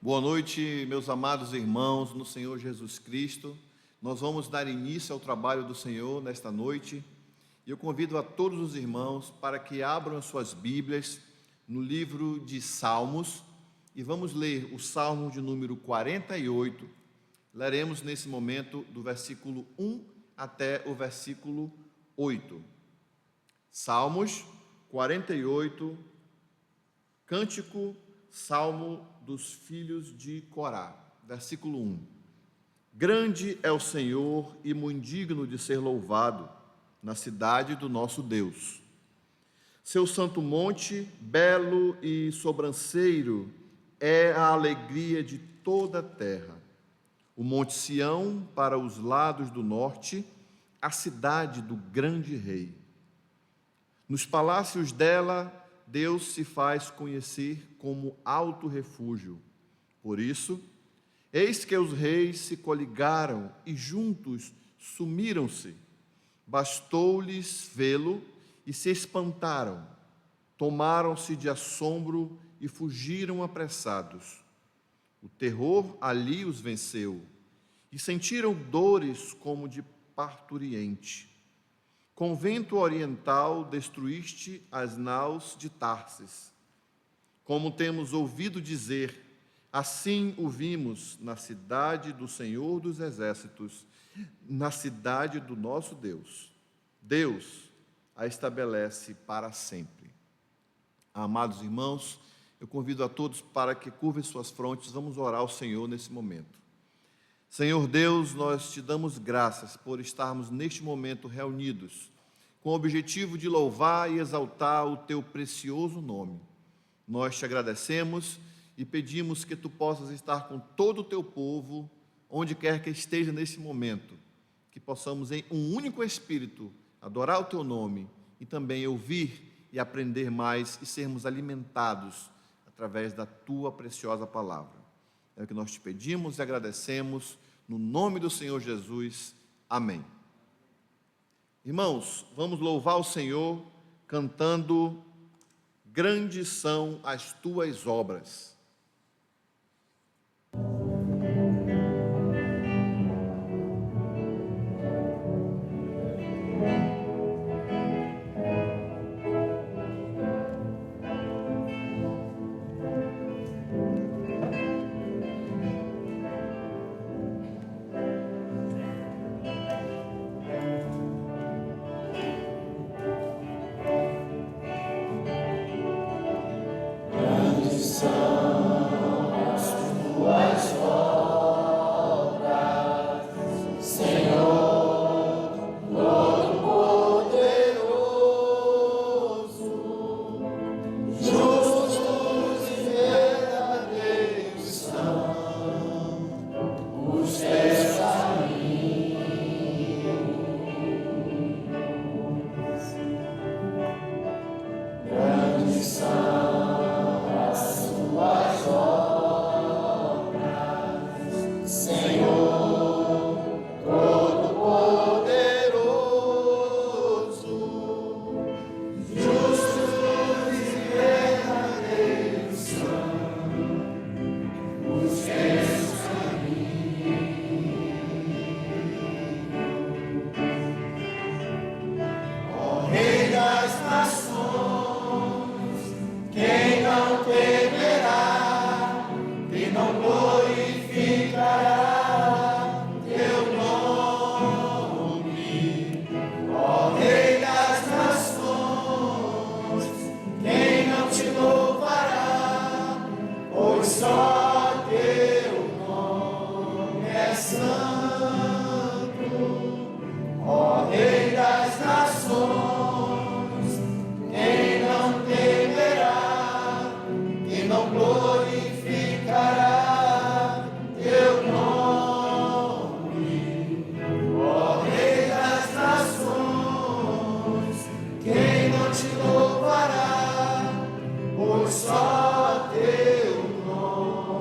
Boa noite, meus amados irmãos no Senhor Jesus Cristo. Nós vamos dar início ao trabalho do Senhor nesta noite. E eu convido a todos os irmãos para que abram as suas Bíblias no livro de Salmos e vamos ler o Salmo de número 48. Leremos nesse momento do versículo 1 até o versículo 8. Salmos 48, Cântico, Salmo dos filhos de Corá, versículo 1. Grande é o Senhor e muito digno de ser louvado na cidade do nosso Deus. Seu santo monte, belo e sobranceiro, é a alegria de toda a terra. O monte Sião para os lados do norte, a cidade do grande rei. Nos palácios dela, Deus se faz conhecer como alto refúgio. Por isso, eis que os reis se coligaram e juntos sumiram-se. Bastou-lhes vê-lo e se espantaram. Tomaram-se de assombro e fugiram apressados. O terror ali os venceu e sentiram dores como de parturiente. Com vento oriental destruíste as naus de Tarsis. Como temos ouvido dizer, assim o vimos na cidade do Senhor dos Exércitos, na cidade do nosso Deus. Deus a estabelece para sempre. Amados irmãos, eu convido a todos para que curvem suas frontes, vamos orar ao Senhor nesse momento. Senhor Deus, nós te damos graças por estarmos neste momento reunidos, com o objetivo de louvar e exaltar o teu precioso nome. Nós te agradecemos e pedimos que tu possas estar com todo o teu povo, onde quer que esteja nesse momento, que possamos em um único espírito adorar o teu nome e também ouvir e aprender mais e sermos alimentados através da tua preciosa palavra. É o que nós te pedimos e agradecemos, no nome do Senhor Jesus. Amém. Irmãos, vamos louvar o Senhor cantando Grandes são as tuas obras. Só teu nome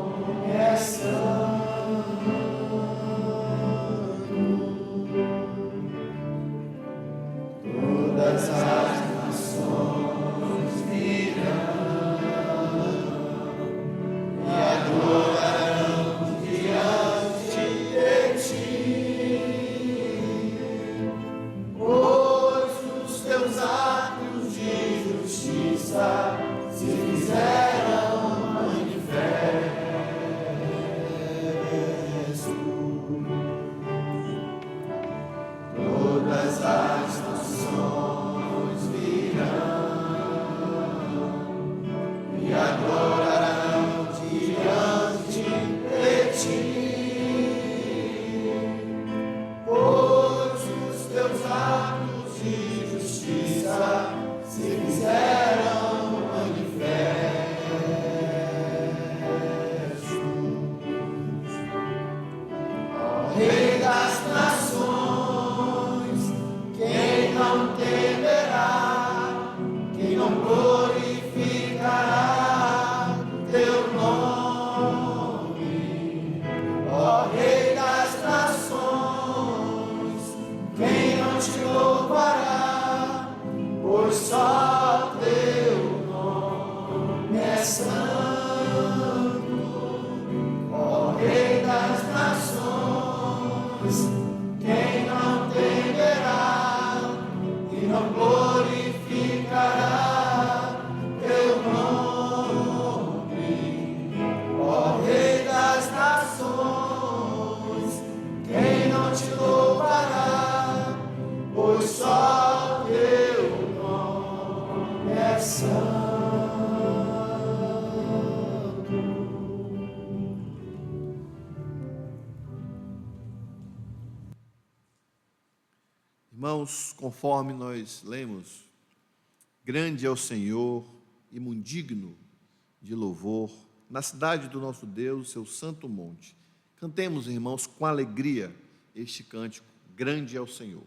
Irmãos, conforme nós lemos, grande é o Senhor e muito digno de louvor na cidade do nosso Deus, seu santo monte. Cantemos, irmãos, com alegria este cântico, grande é o Senhor.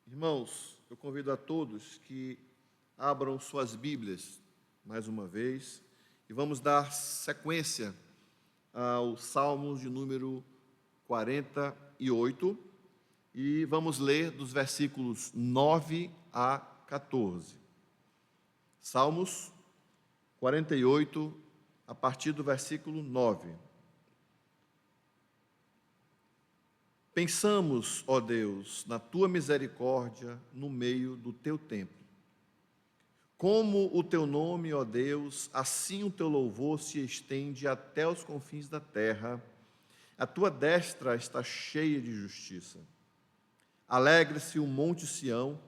Irmãos, eu convido a todos que abram suas Bíblias mais uma vez e vamos dar sequência ao Salmos de número 48 e vamos ler dos versículos 9 a 14. Salmos 48, a partir do versículo 9. Pensamos, ó Deus, na tua misericórdia no meio do teu templo. Como o teu nome, ó Deus, assim o teu louvor se estende até os confins da terra. A tua destra está cheia de justiça. Alegre-se o monte Sião,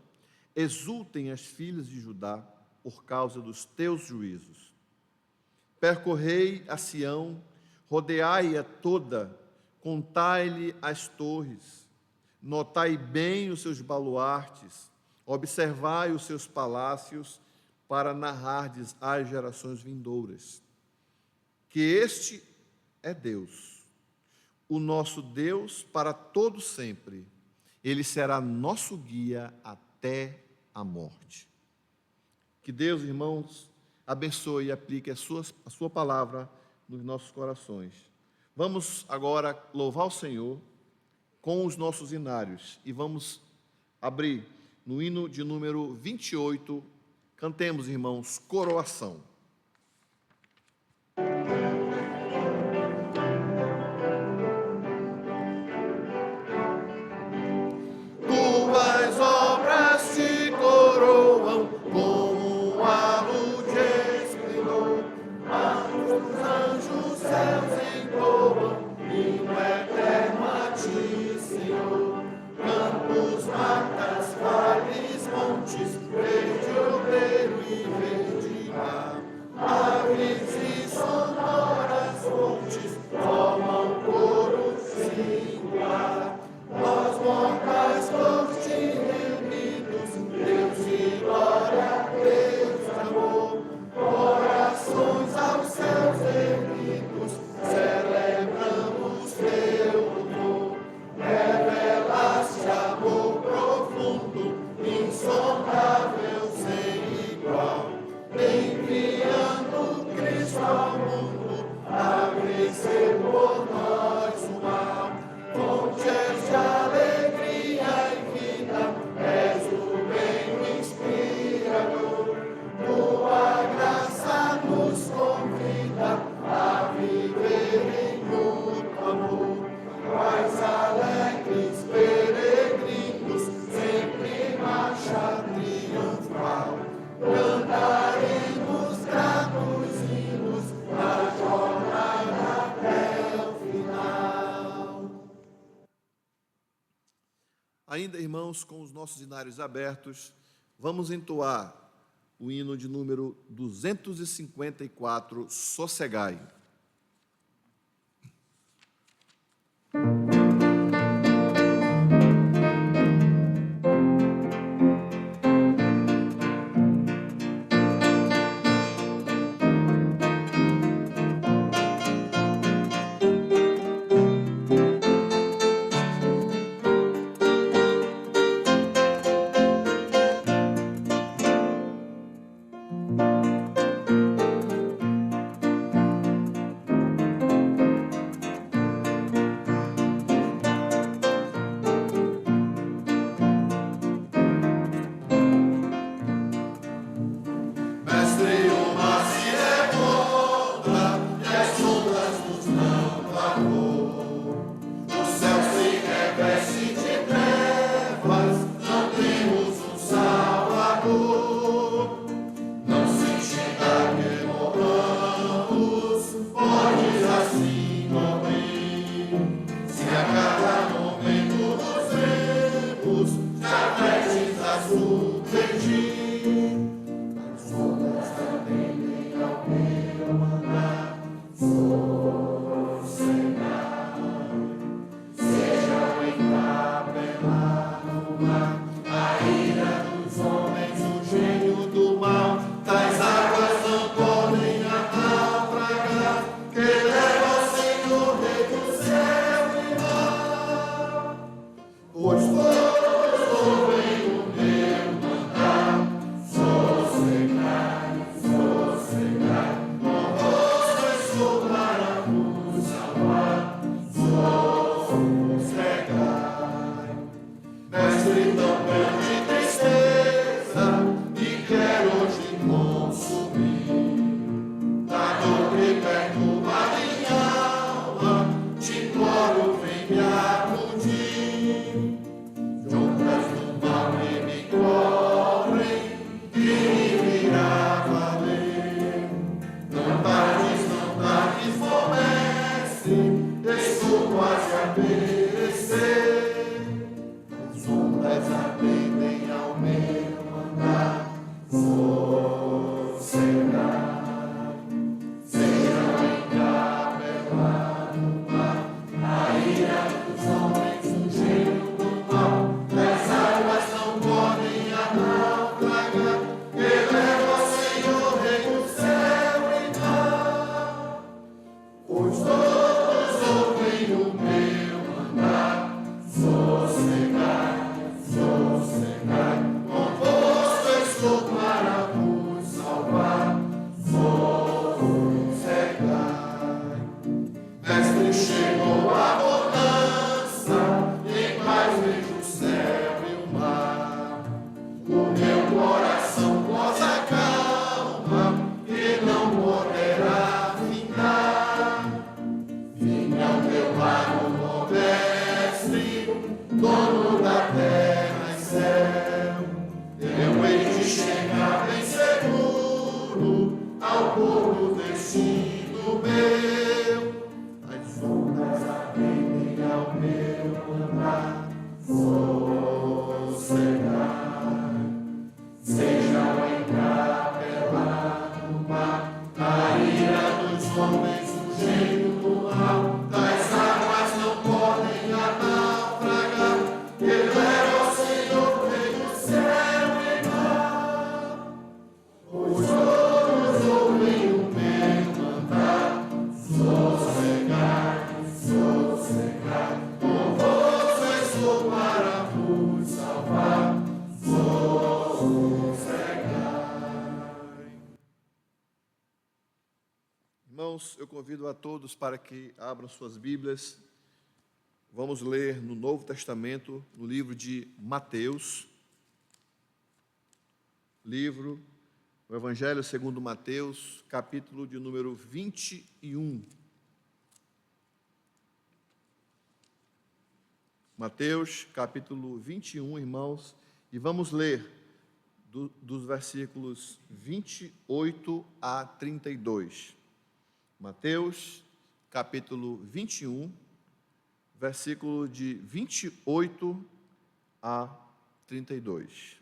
exultem as filhas de Judá por causa dos teus juízos. Percorrei a Sião, rodeai-a toda, contai-lhe as torres, notai bem os seus baluartes, observai os seus palácios, para narrardes às gerações vindouras. Que este é Deus, o nosso Deus para todo sempre. Ele será nosso guia até a morte. Que Deus, irmãos, abençoe e aplique a sua palavra nos nossos corações. Vamos agora louvar o Senhor com os nossos hinários e vamos abrir no hino de número 28. Cantemos, irmãos, coroação. Tuas obras te coroam como Ainda, irmãos, com os nossos inários abertos, vamos entoar o hino de número 254, Sossegai. Irmãos, eu convido a todos para que abram suas Bíblias. Vamos ler no Novo Testamento, no livro de Mateus, o Evangelho segundo Mateus, capítulo de número 21. Mateus, capítulo 21, irmãos, e vamos ler dos versículos 28 a 32. Mateus, capítulo 21, versículo de 28 a 32.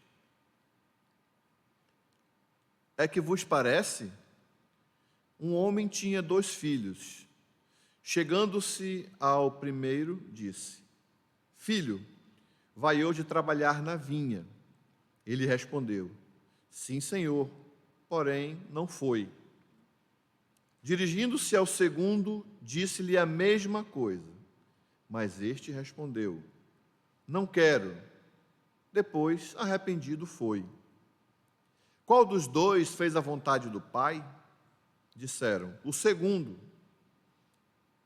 É que vos parece? Um homem tinha 2 filhos. Chegando-se ao primeiro, disse: Filho, vai hoje trabalhar na vinha. Ele respondeu: Sim, senhor, porém não foi. Dirigindo-se ao segundo, disse-lhe a mesma coisa. Mas este respondeu: Não quero. Depois, arrependido, foi. Qual dos 2 fez a vontade do pai? Disseram: O segundo.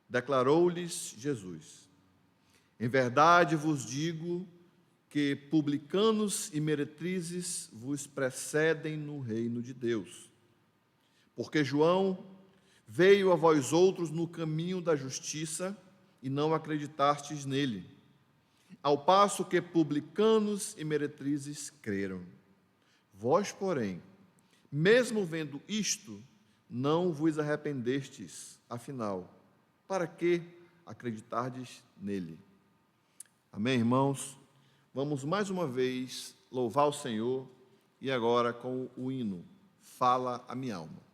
Declarou-lhes Jesus: Em verdade vos digo que publicanos e meretrizes vos precedem no reino de Deus. Porque João veio a vós outros no caminho da justiça e não acreditastes nele, ao passo que publicanos e meretrizes creram. Vós, porém, mesmo vendo isto, não vos arrependestes, afinal, para que acreditardes nele? Amém, irmãos? Vamos mais uma vez louvar o Senhor e agora com o hino Fala a minha alma.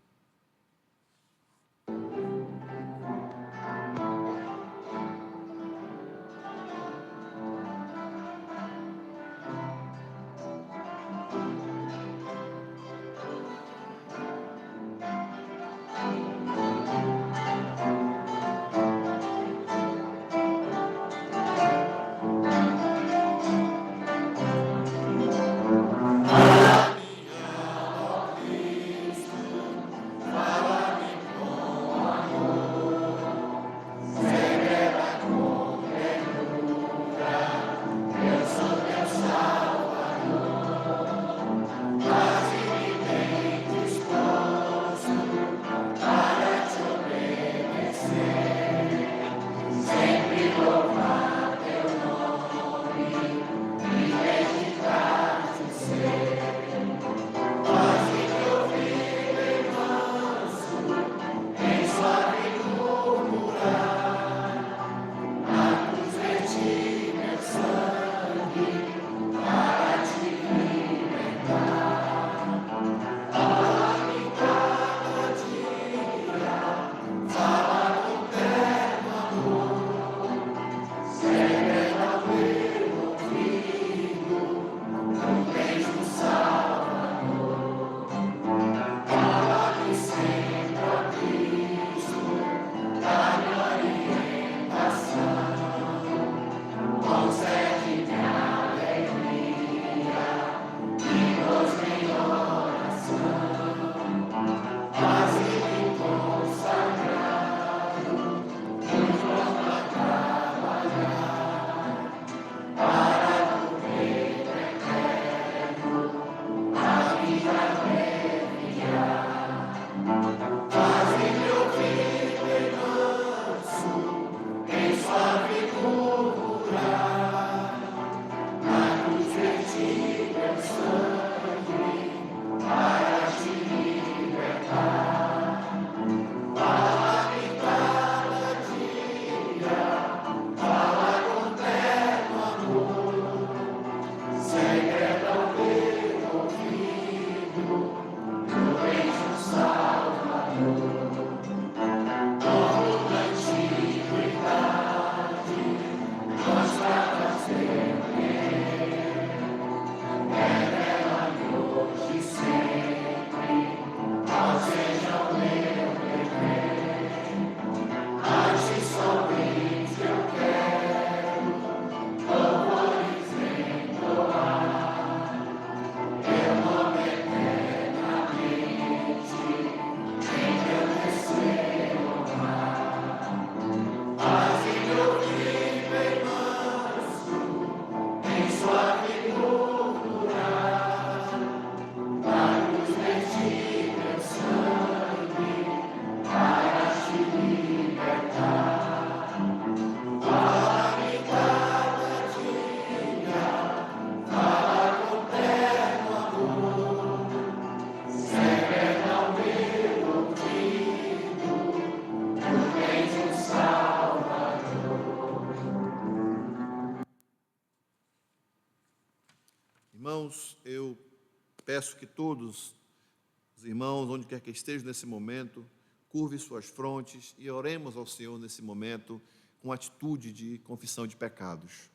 Irmãos, eu peço que todos os irmãos, onde quer que estejam nesse momento, curvem suas frontes e oremos ao Senhor nesse momento com atitude de confissão de pecados.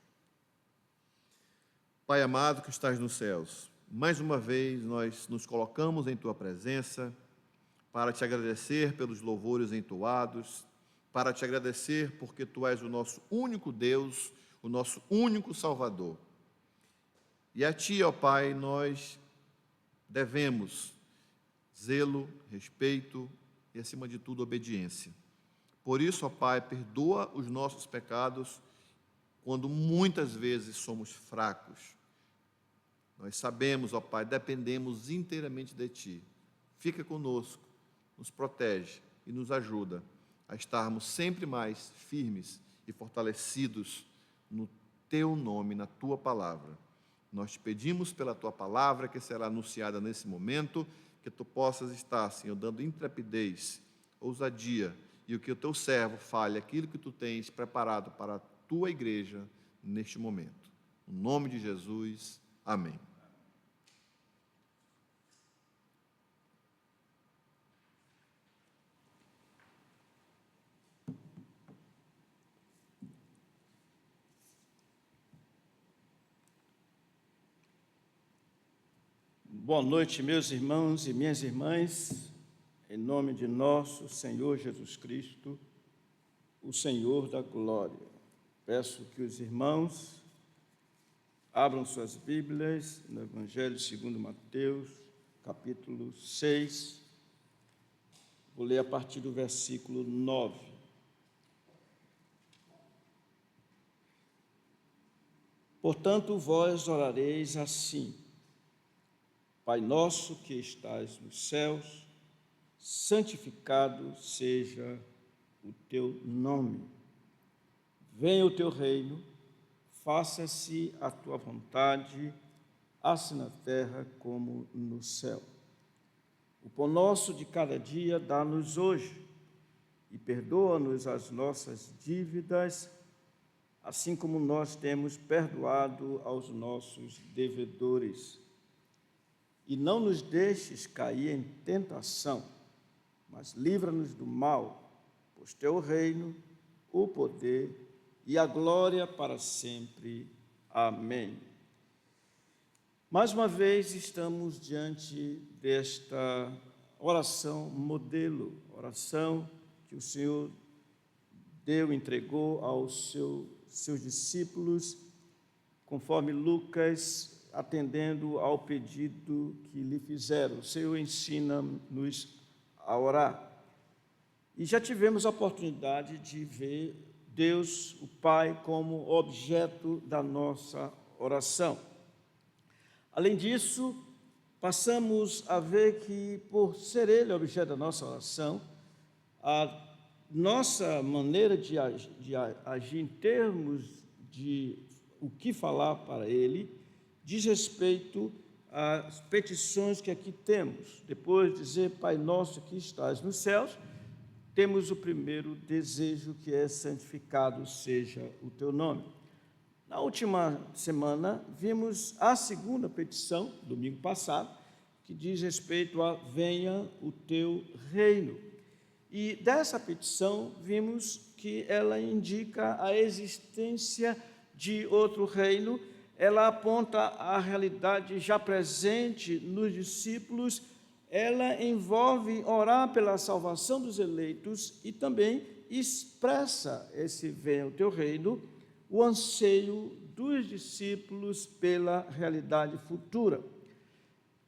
Pai amado que estás nos céus, mais uma vez nós nos colocamos em Tua presença para Te agradecer pelos louvores entoados, para Te agradecer porque Tu és o nosso único Deus, o nosso único Salvador. E a Ti, ó Pai, nós devemos zelo, respeito e, acima de tudo, obediência. Por isso, ó Pai, perdoa os nossos pecados quando muitas vezes somos fracos. Nós sabemos, ó Pai, dependemos inteiramente de Ti. Fica conosco, nos protege e nos ajuda a estarmos sempre mais firmes e fortalecidos no Teu nome, na Tua palavra. Nós te pedimos pela Tua palavra que será anunciada nesse momento, que Tu possas estar, Senhor, dando intrepidez, ousadia, e o que o Teu servo fale, aquilo que Tu tens preparado para a Tua igreja neste momento. No nome de Jesus, amém. Boa noite, meus irmãos e minhas irmãs, em nome de nosso Senhor Jesus Cristo, o Senhor da glória. Peço que os irmãos abram suas Bíblias no Evangelho segundo Mateus, capítulo 6. Vou ler a partir do versículo 9. Portanto, vós orareis assim: Pai nosso que estás nos céus, santificado seja o teu nome. Venha o teu reino, faça-se a tua vontade, assim na terra como no céu. O pão nosso de cada dia dá-nos hoje, e perdoa-nos as nossas dívidas, assim como nós temos perdoado aos nossos devedores. E não nos deixes cair em tentação, mas livra-nos do mal, pois teu o reino, o poder e a glória para sempre. Amém. Mais uma vez estamos diante desta oração modelo, oração que o Senhor entregou aos seus discípulos, conforme Lucas, atendendo ao pedido que lhe fizeram. O Senhor ensina-nos a orar. E já tivemos a oportunidade de ver Deus, o Pai, como objeto da nossa oração. Além disso, passamos a ver que, por ser Ele objeto da nossa oração, a nossa maneira de agir em termos de o que falar para Ele diz respeito às petições que aqui temos. Depois de dizer, Pai nosso que estás nos céus, temos o primeiro desejo, que é: santificado seja o teu nome. Na última semana, vimos a segunda petição, domingo passado, que diz respeito a: venha o teu reino. E dessa petição, vimos que ela indica a existência de outro reino. Ela aponta a realidade já presente nos discípulos, ela envolve orar pela salvação dos eleitos e também expressa esse venha o teu reino, o anseio dos discípulos pela realidade futura.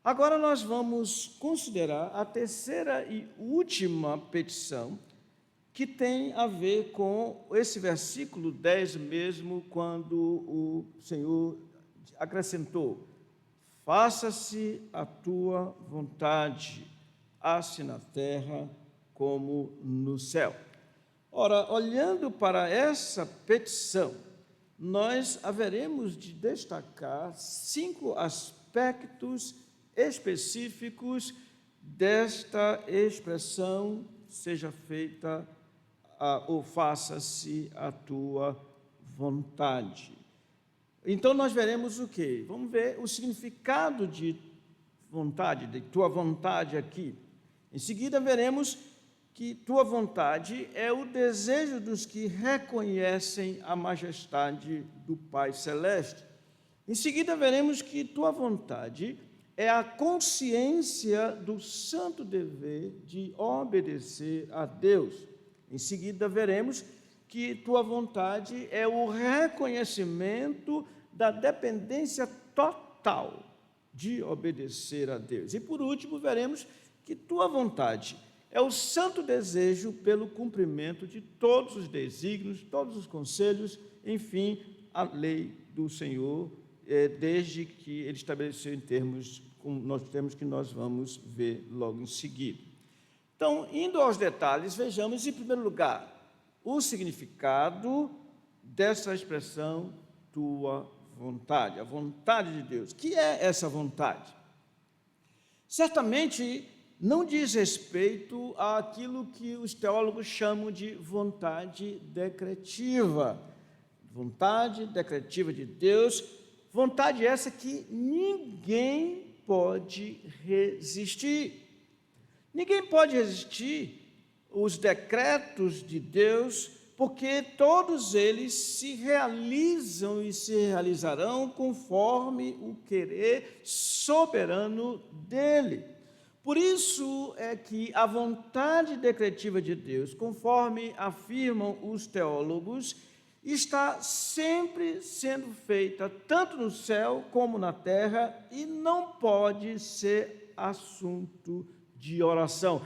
Agora nós vamos considerar a terceira e última petição, que tem a ver com esse versículo 10 mesmo, quando o Senhor acrescentou: faça-se a tua vontade, assim na terra como no céu. Ora, olhando para essa petição, nós haveremos de destacar 5 aspectos específicos desta expressão: seja feita ou faça-se a tua vontade. Então, nós veremos o quê? Vamos ver o significado de vontade, de tua vontade aqui. Em seguida, veremos que tua vontade é o desejo dos que reconhecem a majestade do Pai Celeste. Em seguida, veremos que tua vontade é a consciência do santo dever de obedecer a Deus. Em seguida, veremos que tua vontade é o reconhecimento da dependência total de obedecer a Deus. E, por último, veremos que tua vontade é o santo desejo pelo cumprimento de todos os desígnios, todos os conselhos, enfim, a lei do Senhor, desde que ele estabeleceu em termos que nós vamos ver logo em seguida. Então, indo aos detalhes, vejamos, em primeiro lugar, o significado dessa expressão, tua vontade, a vontade de Deus. O que é essa vontade? Certamente não diz respeito àquilo que os teólogos chamam de vontade decretiva. Vontade decretiva de Deus, vontade essa que ninguém pode resistir. Ninguém pode resistir os decretos de Deus, porque todos eles se realizam e se realizarão conforme o querer soberano dele. Por isso é que a vontade decretiva de Deus, conforme afirmam os teólogos, está sempre sendo feita, tanto no céu como na terra, e não pode ser assunto de oração.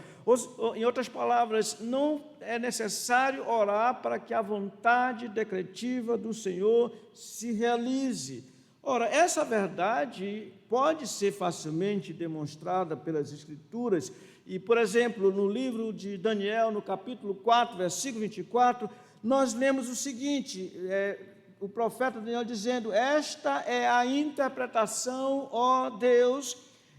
Em outras palavras, não é necessário orar para que a vontade decretiva do Senhor se realize. Ora, essa verdade pode ser facilmente demonstrada pelas Escrituras. E, por exemplo, no livro de Daniel, no capítulo 4, versículo 24, nós lemos o seguinte, o profeta Daniel dizendo: esta é a interpretação, ó Deus,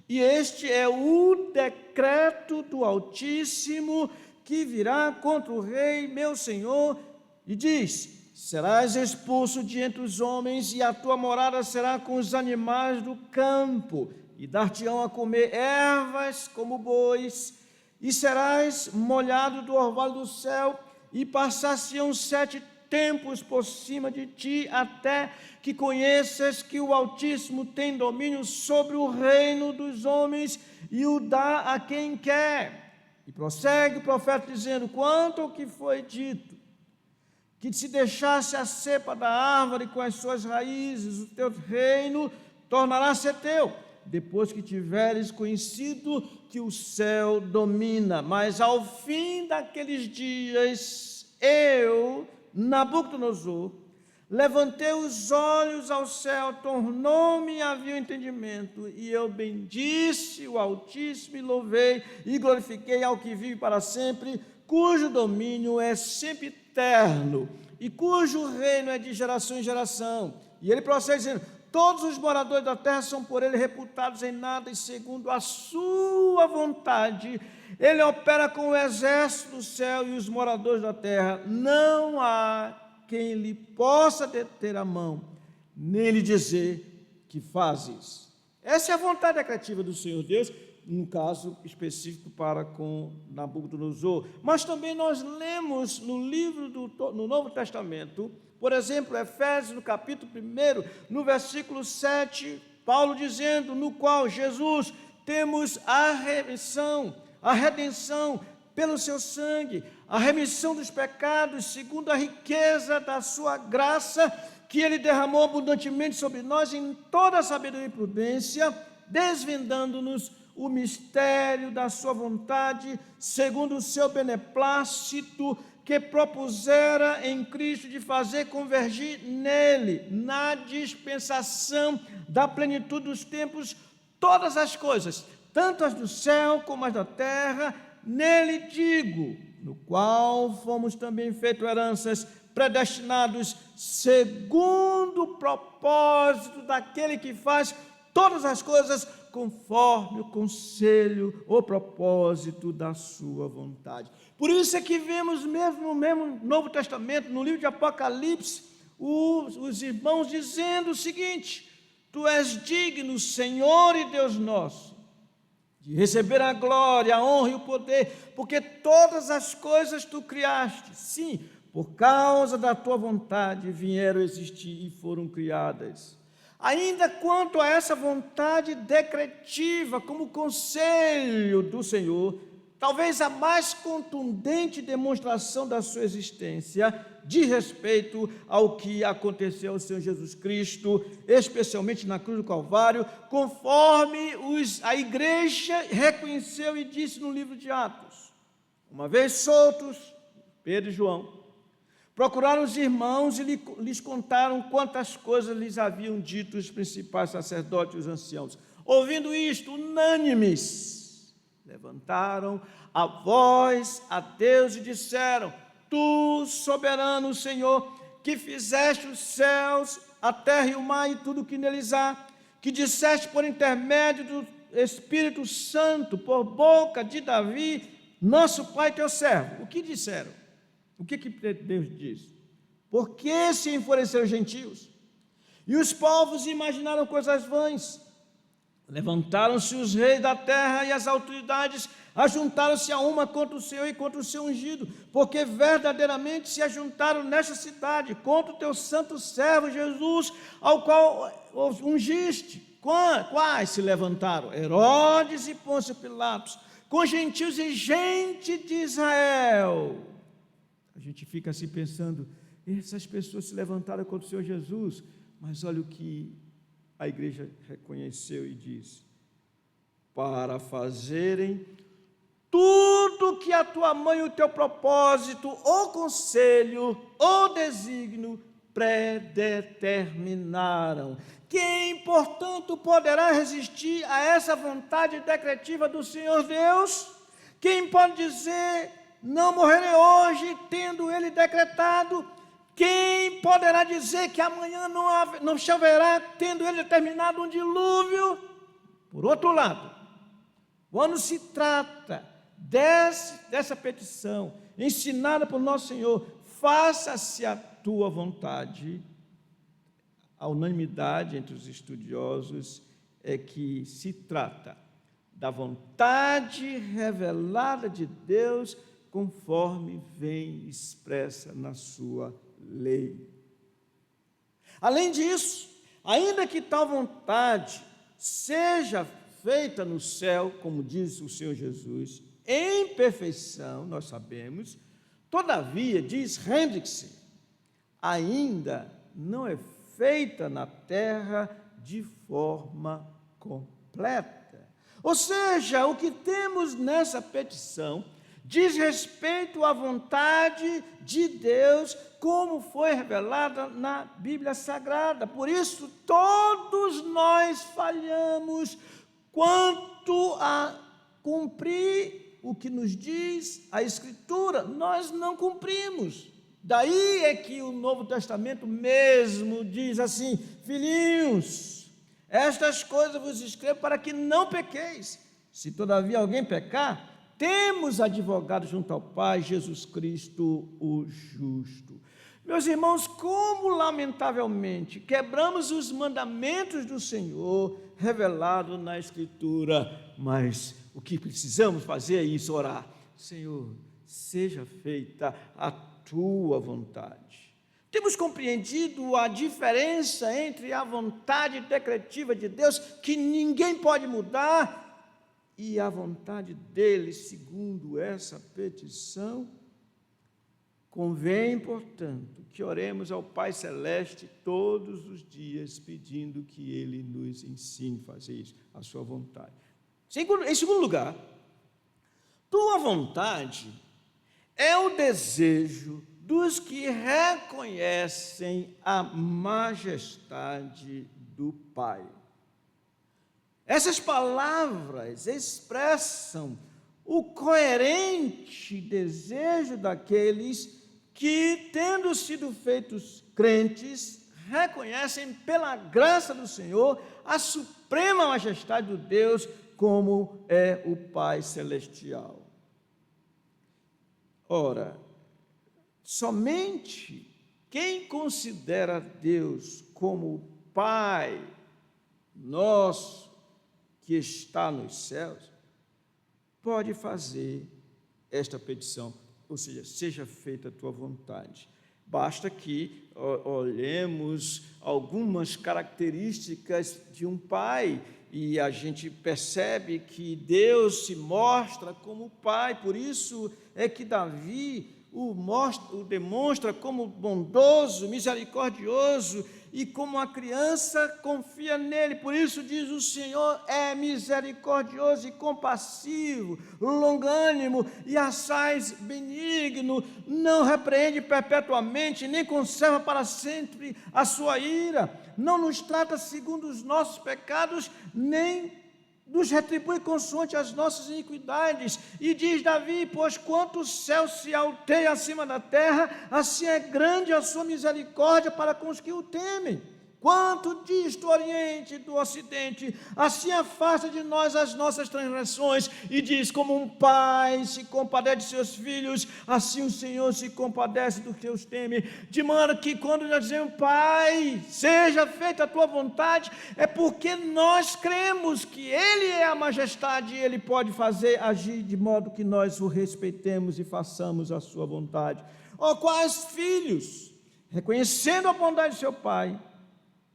e este é o decreto do Altíssimo que virá contra o rei, meu senhor, e diz: serás expulso de entre os homens, e a tua morada será com os animais do campo, e dar-te-ão a comer ervas como bois, e serás molhado do orvalho do céu, e passar-se-ão 7 tempos por cima de ti, até que conheças que o Altíssimo tem domínio sobre o reino dos homens e o dá a quem quer. E prossegue o profeta dizendo: quanto ao que foi dito, que se deixasse a cepa da árvore com as suas raízes, o teu reino tornará a ser teu, depois que tiveres conhecido que o céu domina. Mas ao fim daqueles dias, eu, Nabucodonosor, levantei os olhos ao céu, tornou-me a vir o entendimento, e eu bendisse o Altíssimo, e louvei e glorifiquei ao que vive para sempre, cujo domínio é sempre eterno, e cujo reino é de geração em geração. E ele prossegue dizendo: todos os moradores da terra são por ele reputados em nada, e segundo a sua vontade, ele opera com o exército do céu e os moradores da terra. Não há quem lhe possa deter a mão, nem lhe dizer que fazes. Essa é a vontade decretiva do Senhor Deus, no caso específico para com Nabucodonosor. Mas também nós lemos no livro no Novo Testamento, por exemplo, Efésios, no capítulo 1, no versículo 7, Paulo dizendo: no qual Jesus temos a redenção pelo seu sangue, a remissão dos pecados, segundo a riqueza da sua graça, que ele derramou abundantemente sobre nós em toda a sabedoria e prudência, desvendando-nos o mistério da sua vontade, segundo o seu beneplácito, que propusera em Cristo de fazer convergir nele, na dispensação da plenitude dos tempos, todas as coisas, tanto as do céu como as da terra, nele digo, no qual fomos também feitos heranças, predestinados segundo o propósito daquele que faz todas as coisas conforme o conselho, o propósito da sua vontade. Por isso é que vemos mesmo no Novo Testamento, no livro de Apocalipse, os irmãos dizendo o seguinte: Tu és digno, Senhor e Deus nosso, de receber a glória, a honra e o poder, porque todas as coisas Tu criaste, sim, por causa da Tua vontade vieram existir e foram criadas. Ainda quanto a essa vontade decretiva, como conselho do Senhor, talvez a mais contundente demonstração da sua existência, diz respeito ao que aconteceu ao Senhor Jesus Cristo, especialmente na cruz do Calvário, conforme a igreja reconheceu e disse no livro de Atos. Uma vez soltos, Pedro e João procuraram os irmãos e lhes contaram quantas coisas lhes haviam dito os principais sacerdotes e os anciãos. Ouvindo isto, unânimes, levantaram a voz a Deus e disseram: Tu, soberano Senhor, que fizeste os céus, a terra e o mar e tudo o que neles há, que disseste por intermédio do Espírito Santo, por boca de Davi, nosso pai teu servo. O que disseram? O que Deus diz? Por que se enfureceram os gentios? E os povos imaginaram coisas vãs. Levantaram-se os reis da terra e as autoridades ajuntaram-se a uma contra o Senhor e contra o seu ungido, porque verdadeiramente se ajuntaram nesta cidade contra o teu santo servo Jesus, ao qual ungiste. Quais se levantaram? Herodes e Pôncio Pilatos, com gentios e gente de Israel. A gente fica assim pensando, essas pessoas se levantaram contra o Senhor Jesus, mas olha o que a igreja reconheceu e disse: para fazerem tudo que a tua mãe e o teu propósito, ou conselho, ou desígnio predeterminaram. Quem, portanto, poderá resistir a essa vontade decretiva do Senhor Deus? Quem pode dizer: não morrerei hoje, tendo ele decretado? Quem poderá dizer que amanhã não choverá, tendo ele determinado um dilúvio? Por outro lado, quando se trata dessa petição, ensinada por nosso Senhor, faça-se a tua vontade, a unanimidade entre os estudiosos é que se trata da vontade revelada de Deus, conforme vem expressa na sua lei. Além disso, ainda que tal vontade seja feita no céu, como diz o Senhor Jesus, em perfeição, nós sabemos, todavia, diz Hendrickson, ainda não é feita na terra de forma completa. Ou seja, o que temos nessa petição diz respeito à vontade de Deus, como foi revelada na Bíblia Sagrada. Por isso, todos nós falhamos quanto a cumprir o que nos diz a Escritura. Nós não cumprimos. Daí é que o Novo Testamento mesmo diz assim: filhinhos, estas coisas vos escrevo para que não pequeis. Se todavia alguém pecar, temos advogado junto ao Pai, Jesus Cristo, o justo. Meus irmãos, como lamentavelmente quebramos os mandamentos do Senhor revelado na Escritura, mas o que precisamos fazer é isso, orar: Senhor, seja feita a tua vontade. Temos compreendido a diferença entre a vontade decretiva de Deus, que ninguém pode mudar, e a vontade dele, segundo essa petição. Convém, portanto, que oremos ao Pai Celeste todos os dias, pedindo que ele nos ensine a fazer isso, a sua vontade. Em segundo lugar, tua vontade é o desejo dos que reconhecem a majestade do Pai. Essas palavras expressam o coerente desejo daqueles que, tendo sido feitos crentes, reconhecem pela graça do Senhor a suprema majestade do Deus, como é o Pai Celestial. Ora, somente quem considera Deus como Pai nosso que está nos céus, pode fazer esta petição, ou seja, seja feita a tua vontade. Basta que olhemos algumas características de um pai e a gente percebe que Deus se mostra como Pai. Por isso é que Davi o demonstra como bondoso, misericordioso e como a criança confia nele. Por isso diz: o Senhor é misericordioso e compassivo, longânimo e assaz benigno, não repreende perpetuamente, nem conserva para sempre a sua ira, não nos trata segundo os nossos pecados, nem nos retribui consoante as nossas iniquidades. E diz Davi: pois quanto o céu se alteia acima da terra, assim é grande a sua misericórdia para com os que o temem. Quanto dista do Oriente do Ocidente, assim afasta de nós as nossas transgressões. E diz: como um pai se compadece de seus filhos, assim o Senhor se compadece dos que os temem. De maneira que quando nós dizemos: Pai, seja feita a tua vontade, é porque nós cremos que Ele é a majestade e Ele pode agir de modo que nós o respeitemos e façamos a sua vontade. Quais filhos, reconhecendo a bondade de seu Pai,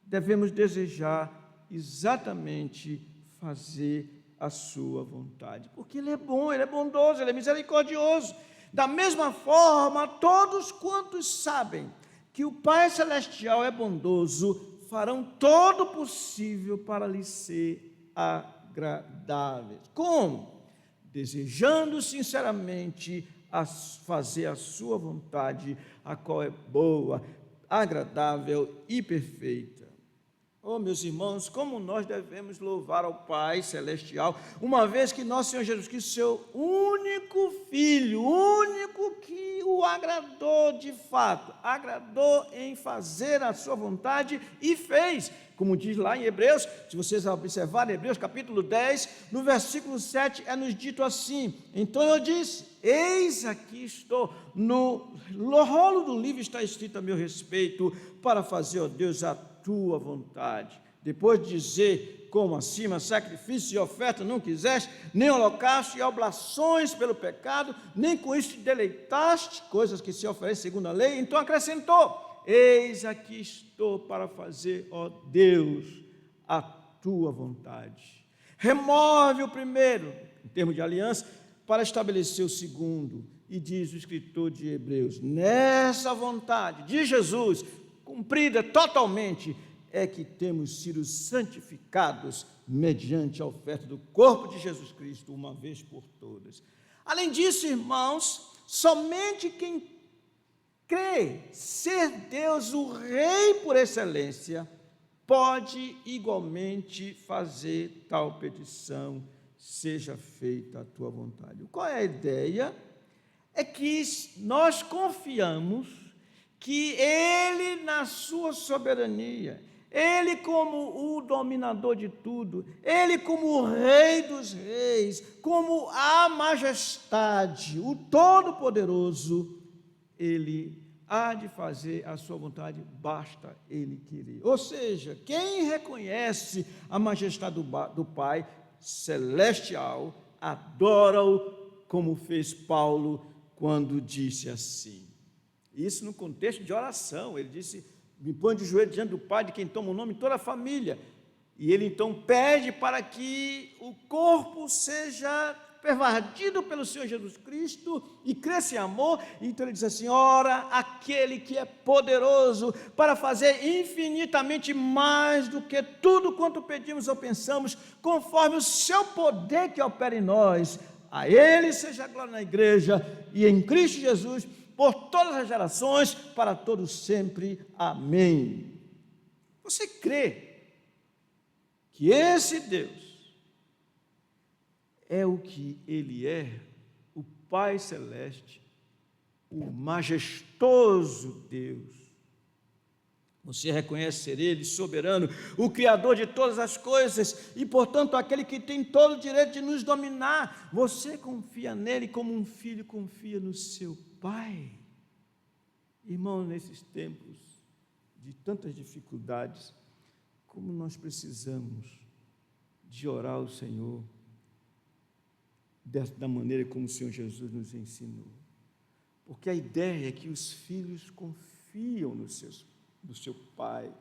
devemos desejar exatamente fazer a sua vontade, porque Ele é bom, Ele é bondoso, Ele é misericordioso. Da mesma forma, todos quantos sabem que o Pai Celestial é bondoso, farão todo o possível para lhe ser agradáveis. Como? Desejando sinceramente fazer a sua vontade, a qual é boa, agradável e perfeita. Meus irmãos, como nós devemos louvar ao Pai Celestial, uma vez que nosso Senhor Jesus Cristo, seu único Filho, único que o agradou de fato, agradou em fazer a sua vontade e fez, como diz lá em Hebreus. Se vocês observarem, Hebreus capítulo 10, no versículo 7, é nos dito assim: então eu disse, eis aqui estou, no rolo do livro está escrito a meu respeito, para fazer, ó Deus, a tua vontade. Depois de dizer, como acima, sacrifício e oferta não quiseste, nem holocausto e oblações pelo pecado, nem com isso te deleitaste, coisas que se oferecem segundo a lei, então acrescentou: eis aqui estou para fazer, ó Deus, a tua vontade. Remove o primeiro, em termos de aliança, para estabelecer o segundo. E diz o escritor de Hebreus: nessa vontade de Jesus, cumprida totalmente, é que temos sido santificados mediante a oferta do corpo de Jesus Cristo, uma vez por todas. Além disso, irmãos, somente quem crê ser Deus o Rei por excelência pode igualmente fazer tal petição: seja feita a tua vontade. Qual é a ideia? É que nós confiamos que Ele, na sua soberania, Ele como o dominador de tudo, Ele como o Rei dos reis, como a majestade, o Todo-Poderoso, Ele há de fazer a sua vontade, basta Ele querer. Ou seja, quem reconhece a majestade do Pai Celestial, adora-o, como fez Paulo quando disse assim. Isso no contexto de oração. Ele disse: me põe de joelho diante do Pai, de quem toma o nome toda a família. E ele então pede para que o corpo seja pervadido pelo Senhor Jesus Cristo e cresça em amor. Então ele diz assim: ora, aquele que é poderoso para fazer infinitamente mais do que tudo quanto pedimos ou pensamos, conforme o seu poder que opera em nós, a Ele seja a glória na igreja e em Cristo Jesus, por todas as gerações, para todos sempre. Amém. Você crê que esse Deus é o que Ele é, o Pai Celeste, o majestoso Deus? Você reconhece ser Ele soberano, o Criador de todas as coisas e, portanto, aquele que tem todo o direito de nos dominar. Você confia nele como um filho confia no seu Pai. Irmãos, nesses tempos de tantas dificuldades, como nós precisamos de orar ao Senhor da maneira como o Senhor Jesus nos ensinou. Porque a ideia é que os filhos confiam no seu pai.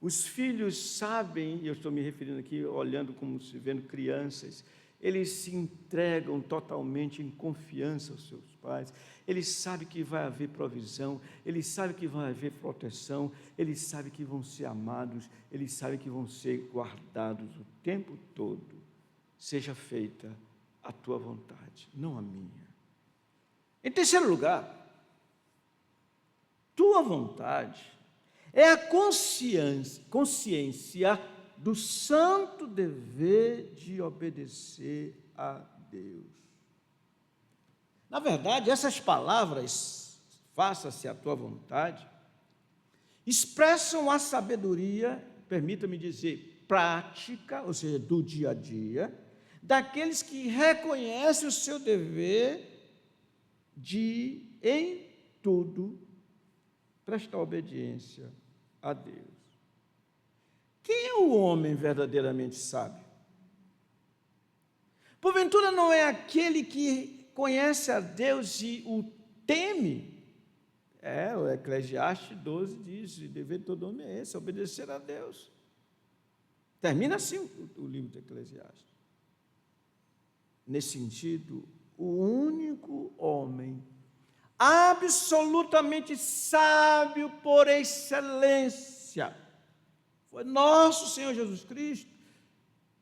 Os filhos sabem, e eu estou me referindo aqui, olhando como se vendo crianças, eles se entregam totalmente em confiança aos seus pais. Eles sabem que vai haver provisão, eles sabem que vai haver proteção, eles sabem que vão ser amados, eles sabem que vão ser guardados o tempo todo. Seja feita a tua vontade, não a minha. Em terceiro lugar, tua vontade é a consciência do santo dever de obedecer a Deus. Na verdade, essas palavras, faça-se a tua vontade, expressam a sabedoria, permita-me dizer, prática, ou seja, do dia a dia, daqueles que reconhecem o seu dever de, em tudo, prestar obediência a Deus. Quem é o homem verdadeiramente sábio? Porventura não é aquele que conhece a Deus e o teme? O Eclesiastes 12 diz, o dever de todo homem é esse, obedecer a Deus. Termina assim o livro de Eclesiastes. Nesse sentido, o único homem absolutamente sábio por excelência foi nosso Senhor Jesus Cristo,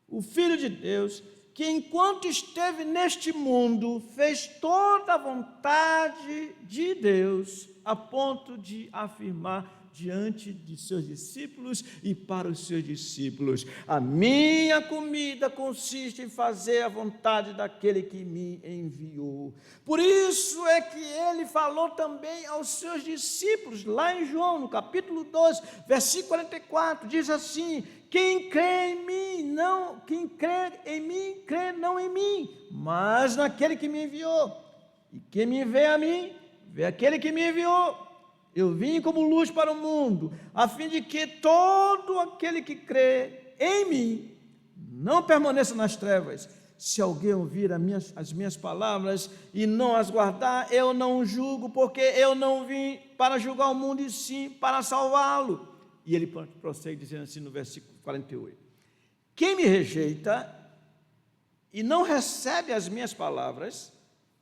o Filho de Deus, que enquanto esteve neste mundo, fez toda a vontade de Deus, a ponto de afirmar diante de seus discípulos e para os seus discípulos: a minha comida consiste em fazer a vontade daquele que me enviou. Por isso é que ele falou também aos seus discípulos, lá em João, no capítulo 12, versículo 44, diz assim: quem crê em mim, crê não em mim, mas naquele que me enviou. E quem me vê a mim, vê aquele que me enviou. Eu vim como luz para o mundo, a fim de que todo aquele que crê em mim não permaneça nas trevas. Se alguém ouvir as minhas palavras e não as guardar, eu não o julgo, porque eu não vim para julgar o mundo, e sim para salvá-lo. E ele prossegue dizendo assim no versículo 48: quem me rejeita e não recebe as minhas palavras,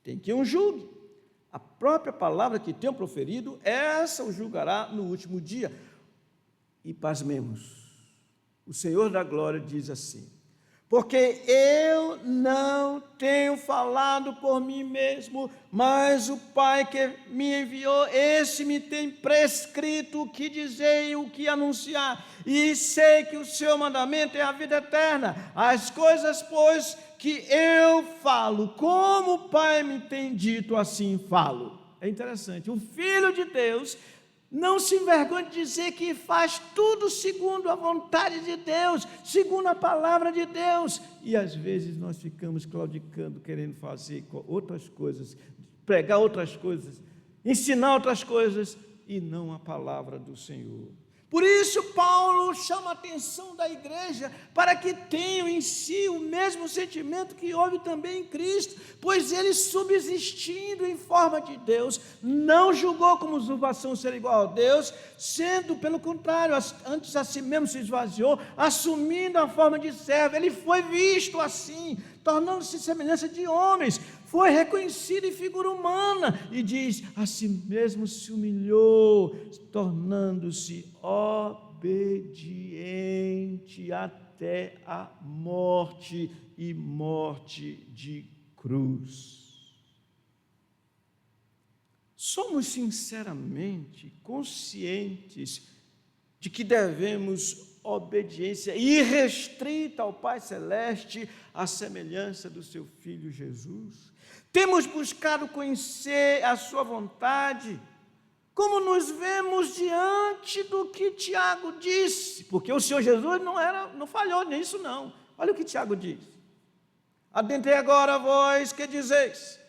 tem que o julgue. A própria palavra que tenho proferido, essa o julgará no último dia. E pasmemos, o Senhor da glória diz assim: porque eu não tenho falado por mim mesmo, mas o Pai que me enviou, esse me tem prescrito o que dizer e o que anunciar, e sei que o seu mandamento é a vida eterna. As coisas, pois, que eu falo, como o Pai me tem dito, assim falo. É interessante, o Filho de Deus não se envergonha de dizer que faz tudo segundo a vontade de Deus, segundo a palavra de Deus. E às vezes nós ficamos claudicando, querendo fazer outras coisas, pregar outras coisas, ensinar outras coisas, e não a palavra do Senhor. Por isso Paulo chama a atenção da igreja para que tenham em si o mesmo sentimento que houve também em Cristo, pois ele, subsistindo em forma de Deus, não julgou como usurpação ser igual a Deus, sendo pelo contrário, antes a si mesmo se esvaziou, assumindo a forma de servo. Ele foi visto assim, tornando-se semelhança de homens, foi reconhecido em figura humana, e diz, a si mesmo se humilhou, tornando-se obediente até a morte, e morte de cruz. Somos sinceramente conscientes de que devemos obediência irrestrita ao Pai Celeste, à semelhança do seu Filho Jesus. Temos buscado conhecer a sua vontade, como nos vemos diante do que Tiago disse, porque o Senhor Jesus não falhou nisso não. Olha o que Tiago diz: adentrei agora vós que dizeis,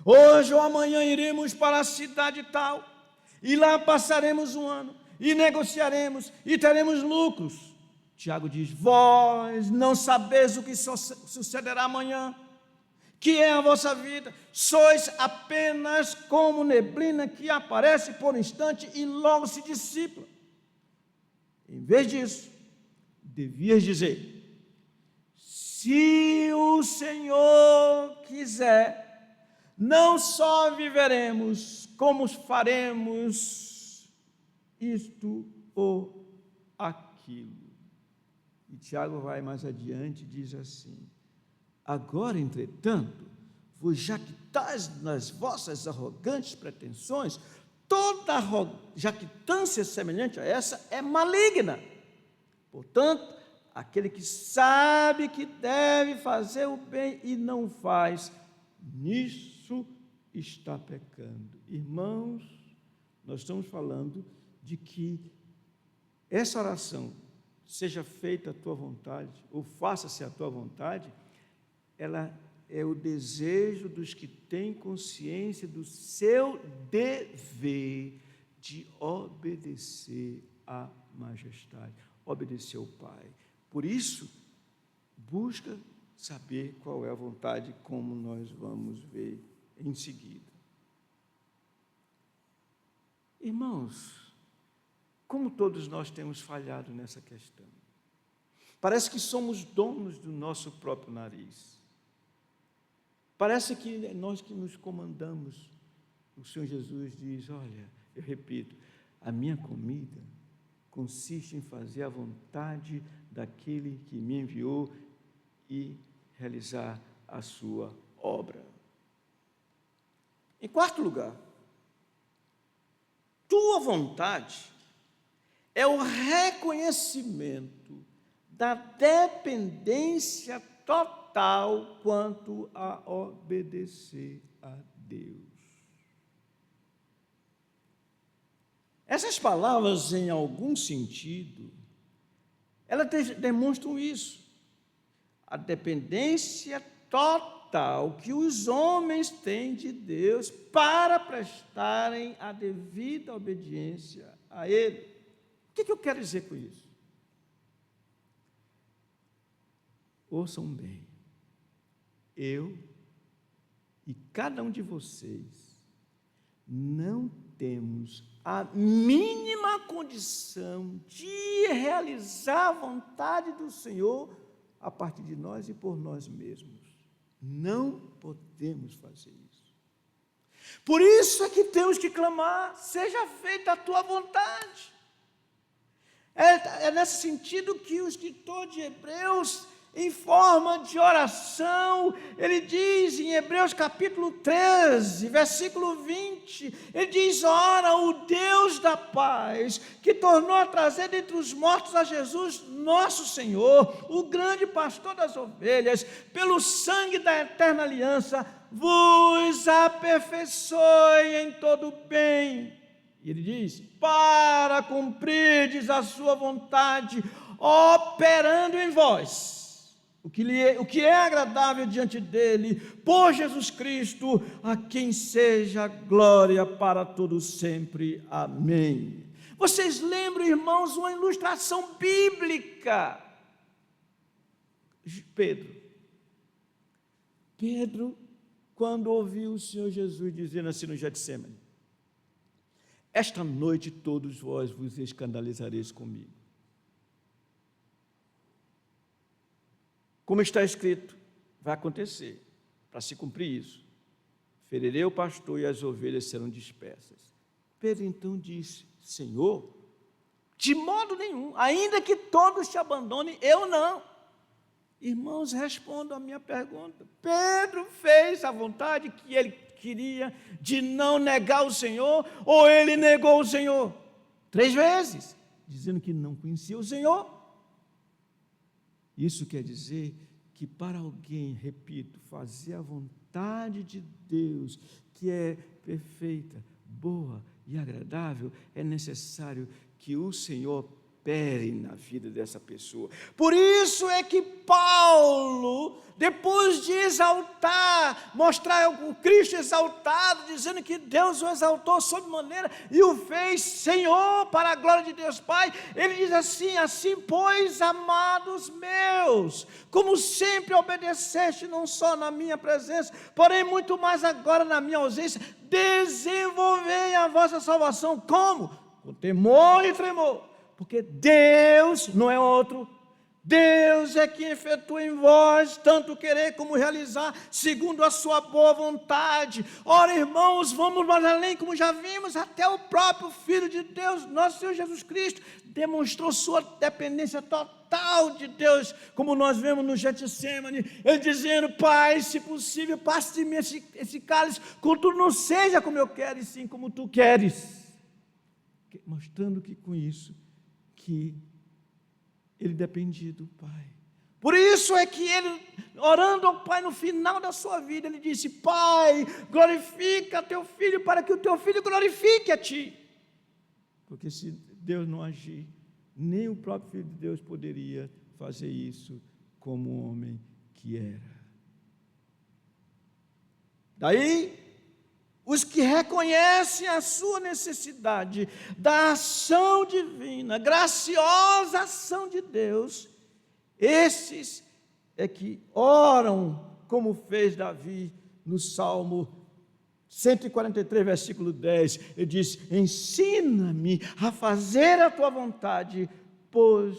Hoje ou amanhã iremos para a cidade tal, e lá passaremos um ano, e negociaremos, e teremos lucros. Tiago diz: vós não sabeis o que sucederá amanhã, que é a vossa vida, sois apenas como neblina que aparece por um instante e logo se dissipa. Em vez disso, devias dizer: se o Senhor quiser, não só viveremos, como faremos isto ou aquilo. E Tiago vai mais adiante e diz assim: agora, entretanto, vos jactais nas vossas arrogantes pretensões, toda jactância semelhante a essa é maligna. Portanto, aquele que sabe que deve fazer o bem e não faz, nisso está pecando. Irmãos, nós estamos falando de que essa oração, seja feita a tua vontade, ou faça-se a tua vontade, ela é o desejo dos que têm consciência do seu dever de obedecer à majestade, obedecer ao Pai. Por isso, busca saber qual é a vontade, como nós vamos ver em seguida. Irmãos, como todos nós temos falhado nessa questão. Parece que somos donos do nosso próprio nariz. Parece que é nós que nos comandamos. O Senhor Jesus diz: olha, eu repito, a minha comida consiste em fazer a vontade daquele que me enviou e realizar a sua obra. Em quarto lugar, tua vontade é o reconhecimento da dependência total quanto a obedecer a Deus. Essas palavras, em algum sentido, elas demonstram isso. A dependência total que os homens têm de Deus para prestarem a devida obediência a Ele. O que eu quero dizer com isso? Ouçam bem, eu e cada um de vocês não temos a mínima condição de realizar a vontade do Senhor a partir de nós e por nós mesmos. Não podemos fazer isso. Por isso é que temos que clamar: seja feita a tua vontade. É nesse sentido que o escritor de Hebreus, em forma de oração, ele diz em Hebreus capítulo 13, versículo 20, ele diz: ora, o Deus da paz, que tornou a trazer dentre os mortos a Jesus, nosso Senhor, o grande pastor das ovelhas, pelo sangue da eterna aliança, vos aperfeiçoe em todo bem. E ele diz: para cumprirdes a sua vontade, operando em vós o que é agradável diante dele, por Jesus Cristo, a quem seja glória para todos sempre. Amém. Vocês lembram, irmãos, uma ilustração bíblica? Pedro, quando ouviu o Senhor Jesus dizendo assim no Getsêmani: esta noite todos vós vos escandalizareis comigo. Como está escrito, vai acontecer, para se cumprir isso: ferirei o pastor e as ovelhas serão dispersas. Pedro então disse: Senhor, de modo nenhum, ainda que todos te abandonem, eu não. Irmãos, respondam a minha pergunta. Pedro fez a vontade que ele queria de não negar o Senhor, ou ele negou o Senhor 3 vezes, dizendo que não conhecia o Senhor? Isso quer dizer que para alguém, repito, fazer a vontade de Deus, que é perfeita, boa e agradável, é necessário que o Senhor opere na vida dessa pessoa. Por isso é que Paulo, depois de exaltar, mostrar o Cristo exaltado, dizendo que Deus o exaltou sobremaneira e o fez Senhor para a glória de Deus Pai, ele diz assim: assim pois, amados meus, como sempre obedeceste, não só na minha presença, porém muito mais agora na minha ausência, desenvolvei a vossa salvação. Como? Com temor e tremor, porque Deus não é outro. Deus é quem efetua em vós tanto querer como realizar, segundo a sua boa vontade. Ora, irmãos, vamos mais além, como já vimos, até o próprio Filho de Deus, nosso Senhor Jesus Cristo, demonstrou sua dependência total de Deus, como nós vemos no Getsemane, ele dizendo: Pai, se possível, passe de mim esse cálice, contudo não seja como eu quero, e sim como tu queres. Mostrando que com isso, que ele dependia do Pai. Por isso é que ele, orando ao Pai no final da sua vida, ele disse: Pai, glorifica teu Filho, para que o teu Filho glorifique a ti. Porque se Deus não agir, nem o próprio Filho de Deus poderia fazer isso como homem que era. Daí, os que reconhecem a sua necessidade da ação divina, graciosa ação de Deus, esses é que oram como fez Davi no Salmo 143, versículo 10. Ele diz: ensina-me a fazer a tua vontade, pois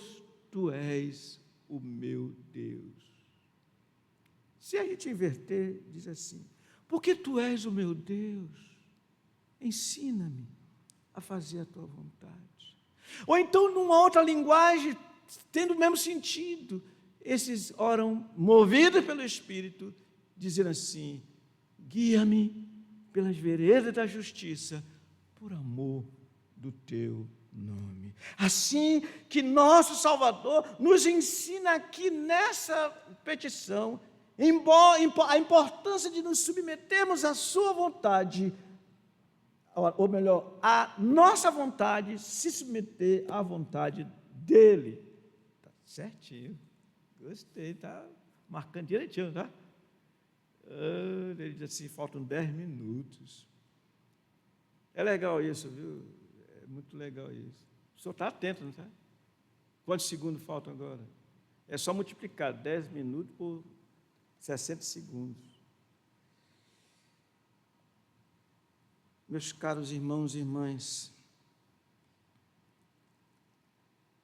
tu és o meu Deus. Se a gente inverter, diz assim: porque tu és o meu Deus, ensina-me a fazer a tua vontade. Ou então, numa outra linguagem, tendo o mesmo sentido, esses oram movidos pelo Espírito, dizendo assim: guia-me pelas veredas da justiça, por amor do teu nome. Assim que nosso Salvador nos ensina aqui nessa petição, a importância de nos submetermos à sua vontade, ou melhor, a nossa vontade se submeter à vontade dele. Está certinho, gostei, está marcando direitinho, tá? Ele diz assim: faltam 10 minutos. É legal isso, viu? É muito legal isso. O senhor está atento, não está? Quantos segundos faltam agora? É só multiplicar 10 minutos por 60 segundos. Meus caros irmãos e irmãs,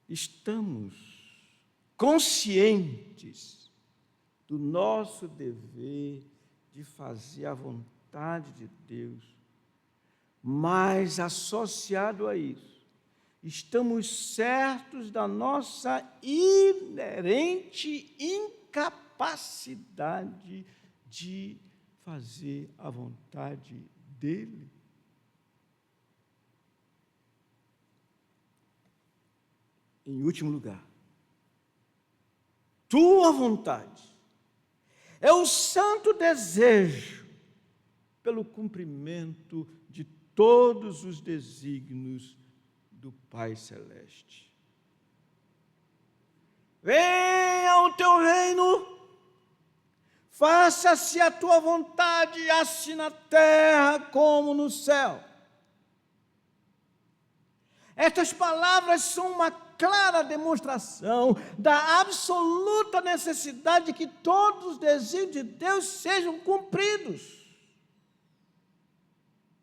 estamos conscientes do nosso dever de fazer a vontade de Deus, mas associado a isso, estamos certos da nossa inerente incapacidade de fazer a vontade dele. Em último lugar, tua vontade é o santo desejo pelo cumprimento de todos os desígnios do Pai Celeste. Venha o teu reino, faça-se a tua vontade, assim na terra como no céu. Estas palavras são uma clara demonstração da absoluta necessidade de que todos os desígnios de Deus sejam cumpridos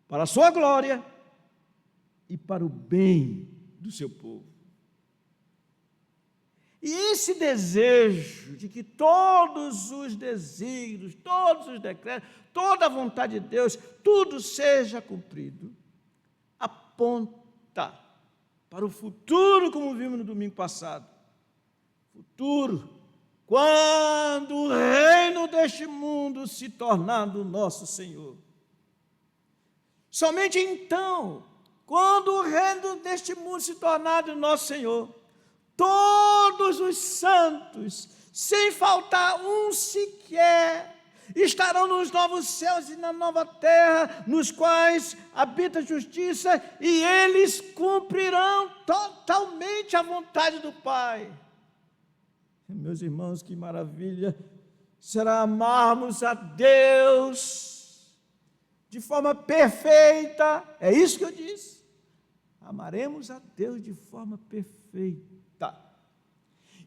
para a sua glória e para o bem do seu povo. E esse desejo de que todos os desígnios, todos os decretos, toda a vontade de Deus, tudo seja cumprido, aponta para o futuro, como vimos no domingo passado. Futuro, quando o reino deste mundo se tornar do nosso Senhor. Somente então, quando o reino deste mundo se tornar do nosso Senhor, todos os santos, sem faltar um sequer, estarão nos novos céus e na nova terra, nos quais habita a justiça, e eles cumprirão totalmente a vontade do Pai. Meus irmãos, que maravilha será amarmos a Deus de forma perfeita. É isso que eu disse. Amaremos a Deus de forma perfeita.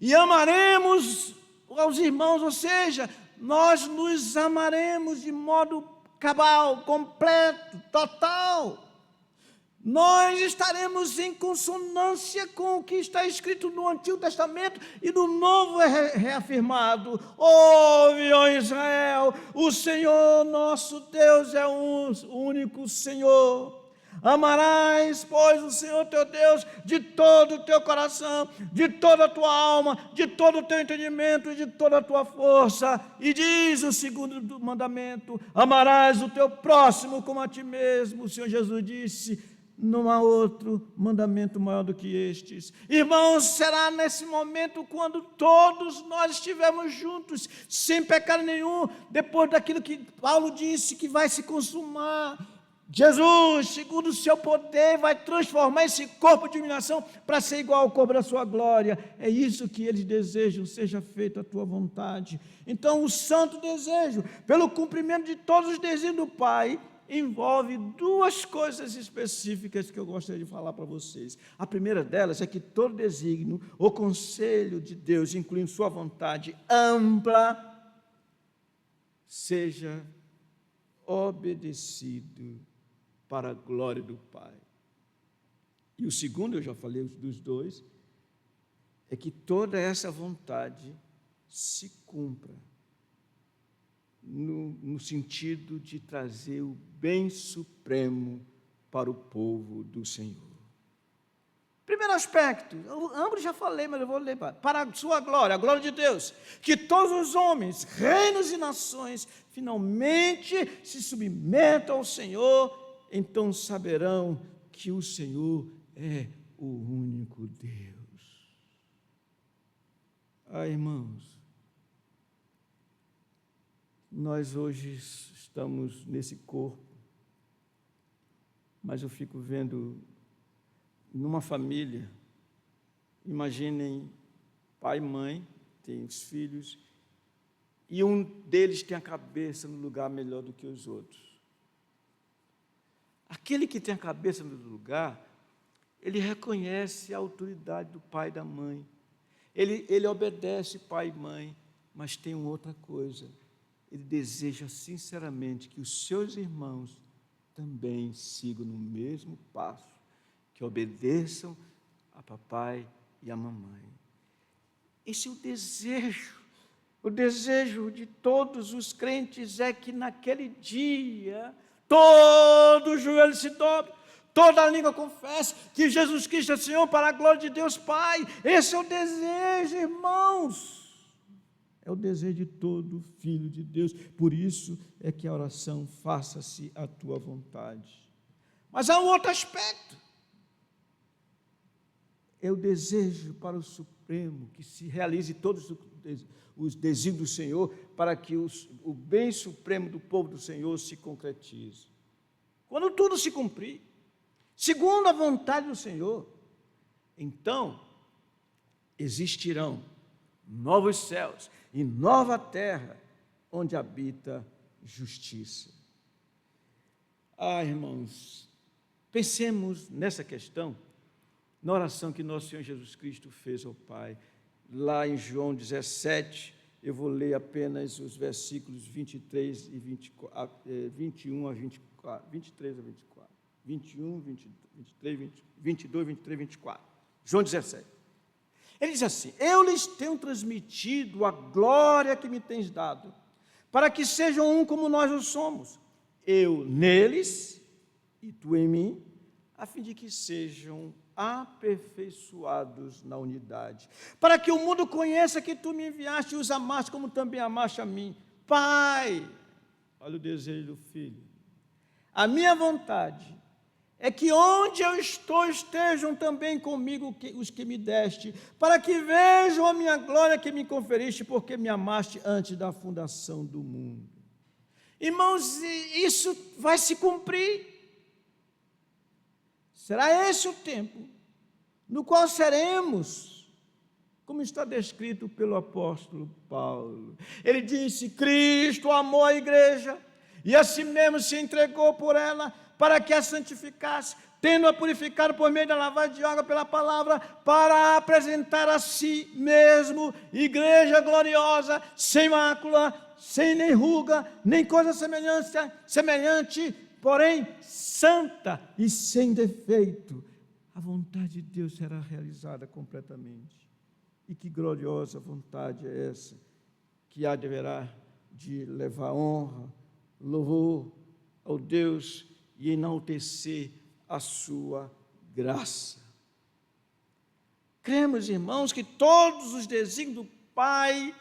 E amaremos aos irmãos, ou seja, nós nos amaremos de modo cabal, completo, total. Nós estaremos em consonância com o que está escrito no Antigo Testamento e no Novo é reafirmado. Ouve, ó Israel, o Senhor nosso Deus é um único Senhor. Amarás, pois, o Senhor teu Deus de todo o teu coração, de toda a tua alma, de todo o teu entendimento e de toda a tua força. E diz o segundo mandamento: amarás o teu próximo como a ti mesmo. O Senhor Jesus disse: não há outro mandamento maior do que estes. Irmãos, será nesse momento quando todos nós estivermos juntos, sem pecado nenhum, depois daquilo que Paulo disse que vai se consumar. Jesus, segundo o seu poder, vai transformar esse corpo de humilhação para ser igual ao corpo da sua glória. É isso que eles desejam, seja feita a tua vontade. Então, o santo desejo, pelo cumprimento de todos os desígnios do Pai, envolve duas coisas específicas que eu gostaria de falar para vocês. A primeira delas é que todo desígnio ou conselho de Deus, incluindo sua vontade ampla, seja obedecido para a glória do Pai. E o segundo, eu já falei dos dois, é que toda essa vontade se cumpra no sentido de trazer o bem supremo para o povo do Senhor. Primeiro aspecto, ambos já falei, mas eu vou ler, para a sua glória, a glória de Deus, que todos os homens, reinos e nações, finalmente se submetam ao Senhor, então saberão que o Senhor é o único Deus. Irmãos, nós hoje estamos nesse corpo, mas eu fico vendo numa família, imaginem pai e mãe, tem os filhos, e um deles tem a cabeça no lugar melhor do que os outros. Aquele que tem a cabeça no lugar, ele reconhece a autoridade do pai e da mãe, ele obedece pai e mãe, mas tem uma outra coisa: ele deseja sinceramente que os seus irmãos também sigam no mesmo passo, que obedeçam a papai e a mamãe. Esse é o desejo. O desejo de todos os crentes é que naquele dia todo joelho se dobre, toda língua confesse que Jesus Cristo é Senhor, para a glória de Deus Pai. Esse é o desejo, irmãos. É o desejo de todo filho de Deus. Por isso é que a oração: faça-se a tua vontade. Mas há um outro aspecto. É o desejo para o Supremo, que se realize todos os desígnios do Senhor, para que o bem supremo do povo do Senhor se concretize. Quando tudo se cumprir, segundo a vontade do Senhor, então existirão novos céus e nova terra, onde habita justiça. Irmãos, pensemos nessa questão, na oração que nosso Senhor Jesus Cristo fez ao Pai. Lá em João 17, eu vou ler apenas os versículos 23 e 24, 21 a 24, 23 a 24, 21, 23, 22, 23, 24. João 17. Ele diz assim: eu lhes tenho transmitido a glória que me tens dado, para que sejam um como nós o somos, eu neles e tu em mim, a fim de que sejam aperfeiçoados na unidade, para que o mundo conheça que tu me enviaste e os amaste como também amaste a mim. Pai, olha o desejo do Filho, a minha vontade é que onde eu estou estejam também comigo os que me deste, para que vejam a minha glória que me conferiste, porque me amaste antes da fundação do mundo. Irmãos, isso vai se cumprir. Será esse o tempo no qual seremos, como está descrito pelo apóstolo Paulo. Ele disse: Cristo amou a igreja e a si mesmo se entregou por ela, para que a santificasse, tendo-a purificado por meio da lavagem de água pela palavra, para apresentar a si mesmo igreja gloriosa, sem mácula, sem nem ruga, nem coisa semelhante, porém santa e sem defeito. A vontade de Deus será realizada completamente. E que gloriosa vontade é essa, que haverá de levar honra, louvor ao Deus e enaltecer a sua graça. Cremos, irmãos, que todos os desígnios do Pai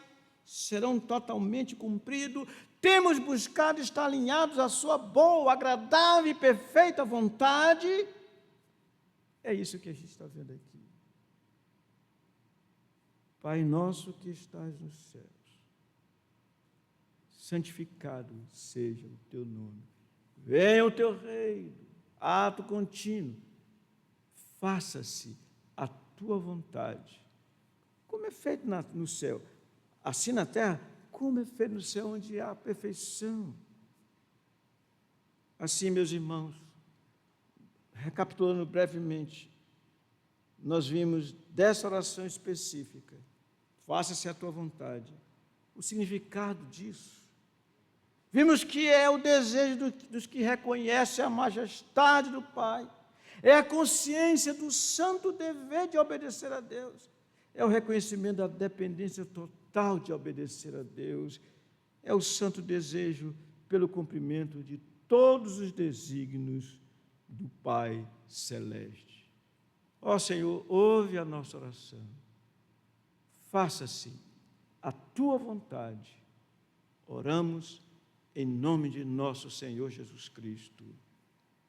serão totalmente cumpridos. Temos buscado estar alinhados à sua boa, agradável e perfeita vontade. É isso que a gente está vendo aqui. Pai nosso que estás nos céus, santificado seja o teu nome. Venha o teu reino, ato contínuo. Faça-se a tua vontade, como é feito no céu, assim na terra, como é feito no céu, onde há perfeição. Assim, meus irmãos, recapitulando brevemente, nós vimos dessa oração específica, faça-se a tua vontade, o significado disso. Vimos que é o desejo dos que reconhecem a majestade do Pai, é a consciência do santo dever de obedecer a Deus, é o reconhecimento da dependência total de obedecer a Deus, é o santo desejo pelo cumprimento de todos os desígnios do Pai Celeste. Ó Senhor, ouve a nossa oração, faça-se a tua vontade. Oramos em nome de nosso Senhor Jesus Cristo.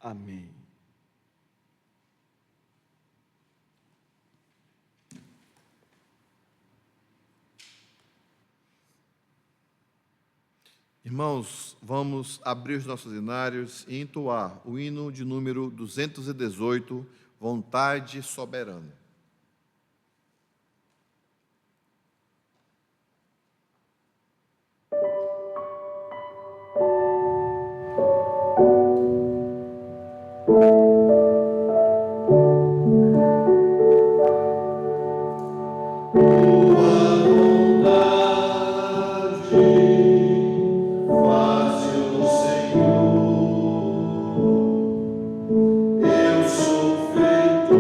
Amém. Irmãos, vamos abrir os nossos hinários e entoar o hino de número 218, Vontade Soberana. Eu sou feito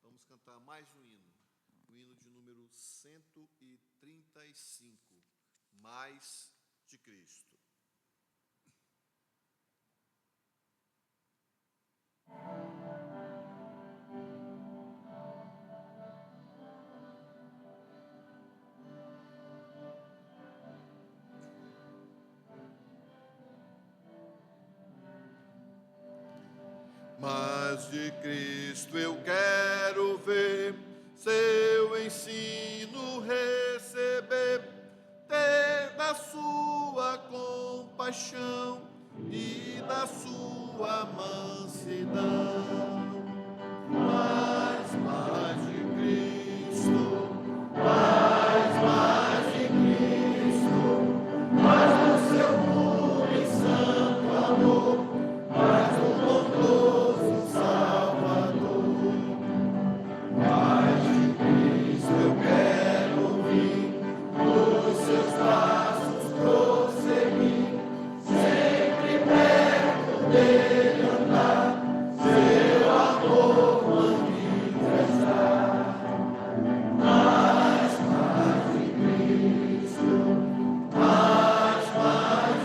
Vamos cantar mais um hino, o hino de número 135, Mais de Cristo. Mas de Cristo eu quero ver, seu ensino receber, ter da sua compaixão e da sua mansidão. Mais de Cristo, mais de Cristo, mais do seu puro e santo amor, mais do bondoso Salvador. Mais de Cristo eu quero vir, nos seus passos prosseguir, sempre perto dele andar, seu amor manifestar. Mais de Cristo, mais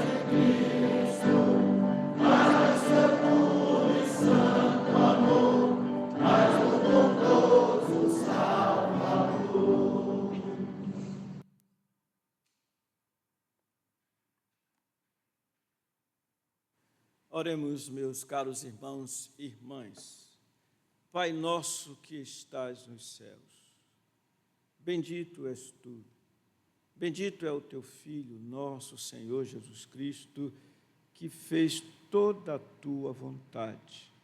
de Cristo, mais do seu puro e santo amor, mais do bondoso Salvador. Oremos, meus caros irmãos e irmãs. Pai nosso que estás nos céus, bendito és tu, bendito é o teu Filho, nosso Senhor Jesus Cristo, que fez toda a tua vontade.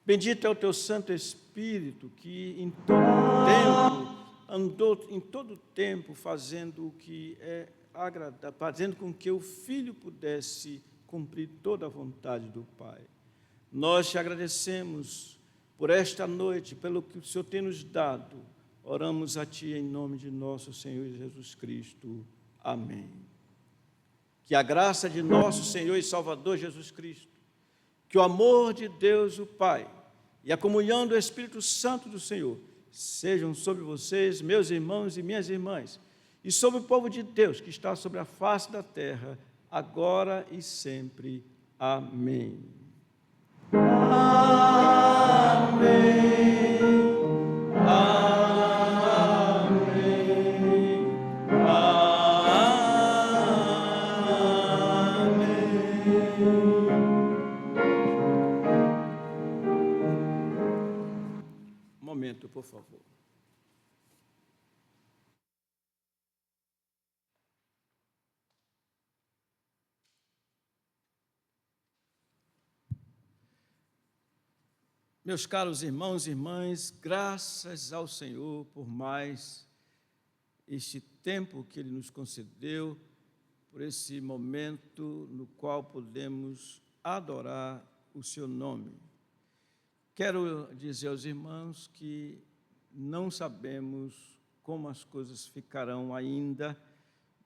Bendito é o teu Santo Espírito, que em todo tempo andou em todo tempo fazendo o que é agradável, fazendo com que o Filho pudesse cumprir toda a vontade do Pai. Nós te agradecemos por esta noite, pelo que o Senhor tem nos dado. Oramos a Ti em nome de nosso Senhor Jesus Cristo. Amém. Que a graça de nosso Senhor e Salvador Jesus Cristo, que o amor de Deus o Pai e a comunhão do Espírito Santo do Senhor sejam sobre vocês, meus irmãos e minhas irmãs, e sobre o povo de Deus que está sobre a face da terra, agora e sempre. Amém. Amém. Amém. Um momento, por favor. Meus caros irmãos e irmãs, graças ao Senhor por mais este tempo que Ele nos concedeu, por esse momento no qual podemos adorar o Seu nome. Quero dizer aos irmãos que não sabemos como as coisas ficarão ainda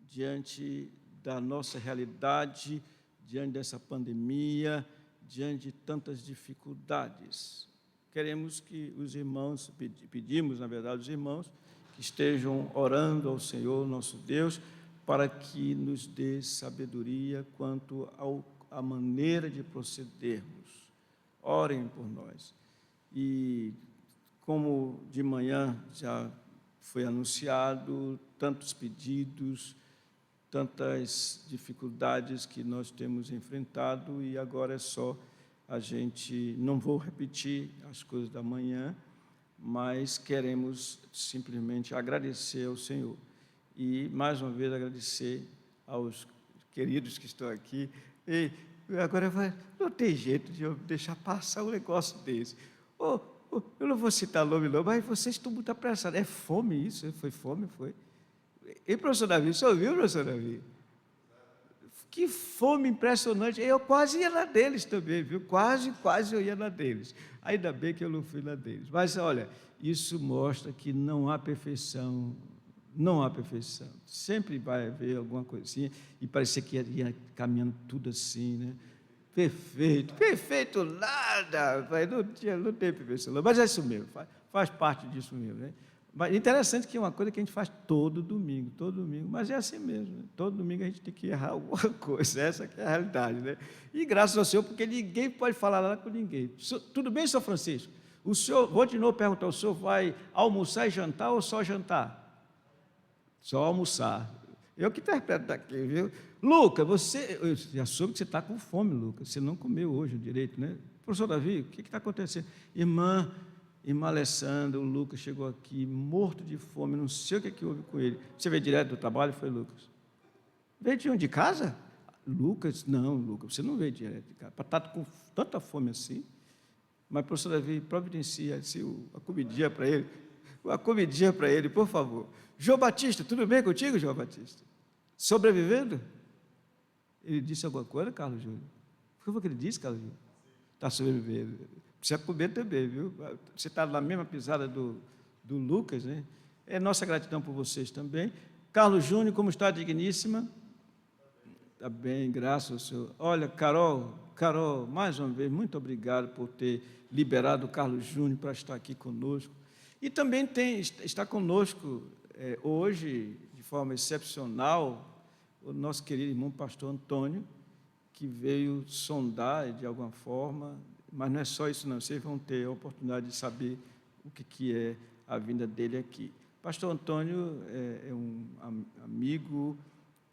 diante da nossa realidade, diante dessa pandemia, diante de tantas dificuldades. Queremos que os irmãos, pedimos, na verdade, os irmãos, que estejam orando ao Senhor, nosso Deus, para que nos dê sabedoria quanto à maneira de procedermos. Orem por nós. E, como de manhã já foi anunciado, tantos pedidos, tantas dificuldades que nós temos enfrentado, e agora é só a gente, não vou repetir as coisas da manhã, mas queremos simplesmente agradecer ao Senhor. E, mais uma vez, agradecer aos queridos que estão aqui. E agora não tem jeito de eu deixar passar um negócio desse. Eu não vou citar nome não, mas vocês estão muito apressados. É fome isso? Foi fome? Foi? E, professor Davi, você ouviu, professor Davi? Que fome impressionante. Eu quase ia na deles também, viu? Quase eu ia na deles. Ainda bem que eu não fui na deles. Mas, olha, isso mostra que não há perfeição. Não há perfeição. Sempre vai haver alguma coisinha. E parecia que ia caminhando tudo assim, né? Perfeito. Perfeito nada, rapaz. Não tem perfeição, não. Mas é isso mesmo, faz parte disso mesmo, né? Mas interessante que é uma coisa que a gente faz todo domingo, mas é assim mesmo, né? Todo domingo a gente tem que errar alguma coisa, essa que é a realidade, né? E graças ao Senhor, porque ninguém pode falar nada com ninguém. Tudo bem, São Francisco? O senhor, vou de novo perguntar, o senhor vai almoçar e jantar ou só jantar? Só almoçar. Eu que interpreto daqui, viu? Lucas, eu já soube que você está com fome, Lucas. Você não comeu hoje direito, né? Professor Davi, o que está acontecendo? Irmã Alessandra, o Lucas chegou aqui morto de fome, não sei o que houve com ele. Você veio direto do trabalho, foi, Lucas? Veio de onde? De casa? Lucas, não, Lucas, você não veio direto de casa. Para estar com tanta fome assim. Mas, professor Davi, providencia a comidinha para ele. Uma comidinha para ele, por favor. João Batista, tudo bem contigo, João Batista? Sobrevivendo? Ele disse alguma coisa, Carlos Júnior? O que foi que ele disse, Carlos Júnior? Está sobrevivendo. Precisa comer também, viu? Você está na mesma pisada do Lucas, né? É nossa gratidão por vocês também. Carlos Júnior, como está, digníssima? Está bem, graças ao Senhor. Olha, Carol, mais uma vez, muito obrigado por ter liberado o Carlos Júnior para estar aqui conosco. E também está conosco hoje, de forma excepcional, o nosso querido irmão pastor Antônio, que veio sondar de alguma forma, mas não é só isso não, vocês vão ter a oportunidade de saber o que é a vinda dele aqui. Pastor Antônio é um amigo,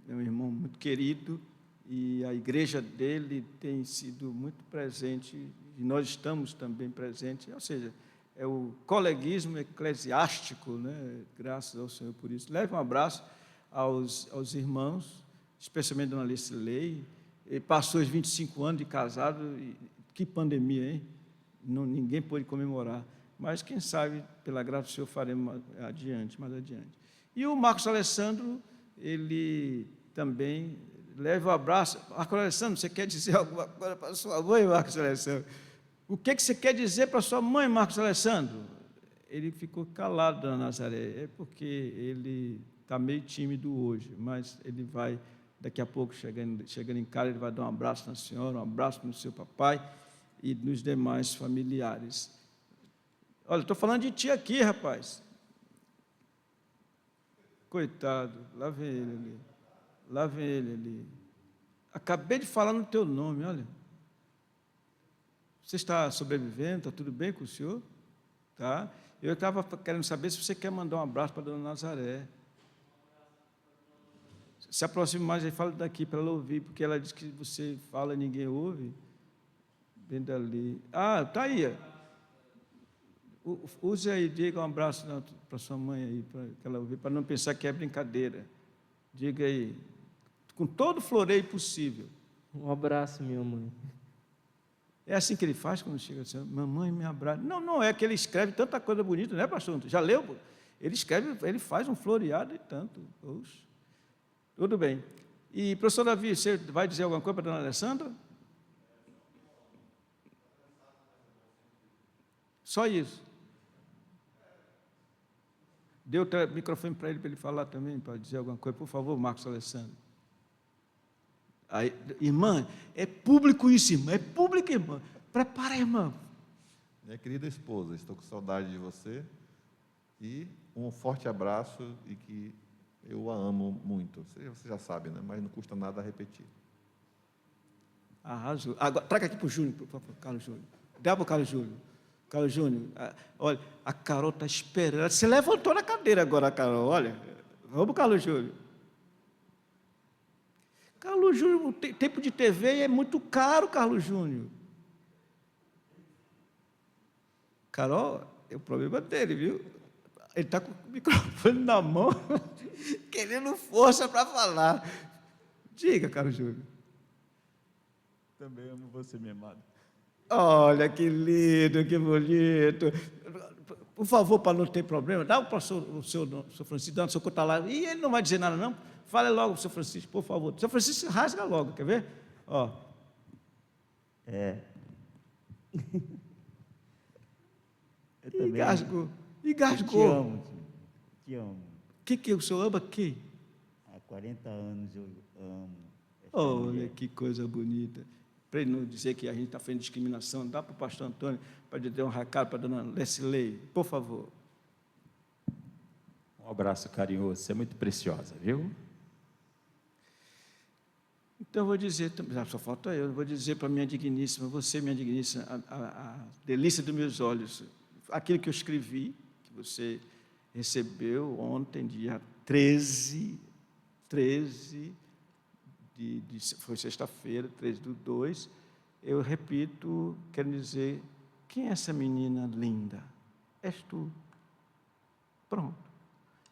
é um irmão muito querido, e a igreja dele tem sido muito presente, e nós estamos também presentes, ou seja, é o coleguismo eclesiástico, né? Graças ao Senhor por isso. Leve um abraço aos irmãos, especialmente a dona Lecilei. Ele passou os 25 anos de casado, e que pandemia, hein? Ninguém pôde comemorar, mas quem sabe, pela graça do Senhor, faremos mais adiante. E o Marcos Alessandro, ele também leva um abraço. Marcos Alessandro, você quer dizer alguma coisa para a sua mãe, Marcos Alessandro? O que você quer dizer para a sua mãe, Marcos Alessandro? Ele ficou calado, dona Nazaré, é porque ele está meio tímido hoje, mas ele vai, daqui a pouco, chegando em casa, ele vai dar um abraço na senhora, um abraço no seu papai e nos demais familiares. Olha, estou falando de ti aqui, rapaz. Coitado, lá vem ele ali. Acabei de falar no teu nome, olha. Você está sobrevivendo? Está tudo bem com o senhor? Tá? Eu estava querendo saber se você quer mandar um abraço para a dona Nazaré. Se aproxime mais e fala daqui para ela ouvir, porque ela diz que você fala e ninguém ouve. Bem dali. Ah, está aí. Use aí, diga um abraço para sua mãe aí, para ela ouvir, para não pensar que é brincadeira. Diga aí, com todo o floreio possível. Um abraço, minha mãe. É assim que ele faz quando chega assim, mamãe me abraça. Não é que ele escreve tanta coisa bonita, né, pastor? Já leu? Ele escreve, ele faz um floreado e tanto. Poxa. Tudo bem. E, professor Davi, você vai dizer alguma coisa para a dona Alessandra? Só isso. Dê o microfone para ele falar também, para dizer alguma coisa. Por favor, Marcos Alessandro. Aí, irmã, é público isso, irmã, é público, irmã. Prepara, irmã. Minha querida esposa, estou com saudade de você e um forte abraço e que eu a amo muito. Você já sabe, né? Mas não custa nada repetir. Arrasou. Agora, traga aqui para o Júnior, por favor, Carlos Júnior. Dá para o Carlos Júnior. Carlos Júnior, olha, a Carol está esperando. Você levantou na cadeira agora, Carol, olha. Vamos, Carlos Júnior. Carlos Júnior, o tempo de TV é muito caro, Carlos Júnior. Carol, é o problema dele, viu? Ele está com o microfone na mão, querendo força para falar. Diga, Carlos Júnior. Também amo você, minha amada. Olha, que lindo, que bonito. Por favor, para não ter problema, dá para o senhor Francisco, dá o seu conta lá. E ele não vai dizer nada, não. Fale logo, senhor Francisco, por favor. Senhor Francisco, rasga logo, quer ver? Ó. Eu também. Engasgou. Te amo, tio. Te amo. Que o senhor ama quem? Há 40 anos eu amo. Olha, que coisa bonita. para ele não dizer que a gente está fazendo discriminação, dá para o pastor Antônio, para ele dar um recado para a dona Leslie, por favor. Um abraço carinhoso, você é muito preciosa, viu? Então, eu vou dizer, só falta eu vou dizer para minha digníssima, você, minha digníssima, a delícia dos meus olhos, aquilo que eu escrevi, que você recebeu ontem, dia 13, foi sexta-feira, 13/2, eu repito, quero dizer, quem é essa menina linda? És tu. Pronto.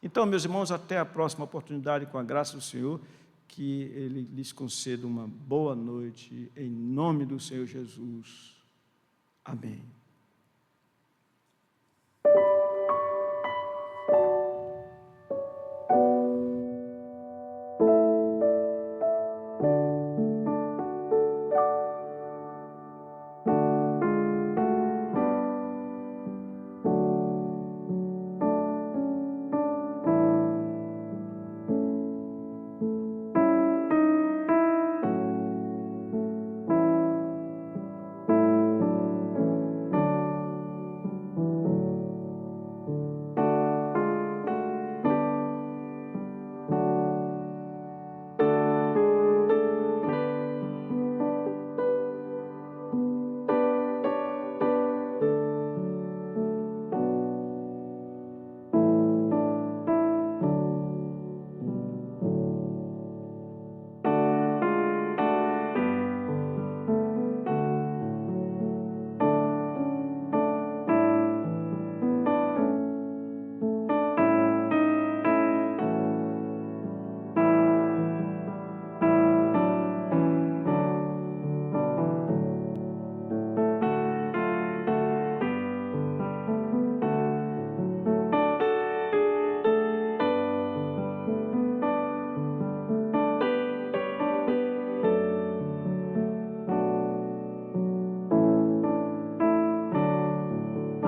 Então, meus irmãos, até a próxima oportunidade, com a graça do Senhor, que Ele lhes conceda uma boa noite, em nome do Senhor Jesus. Amém.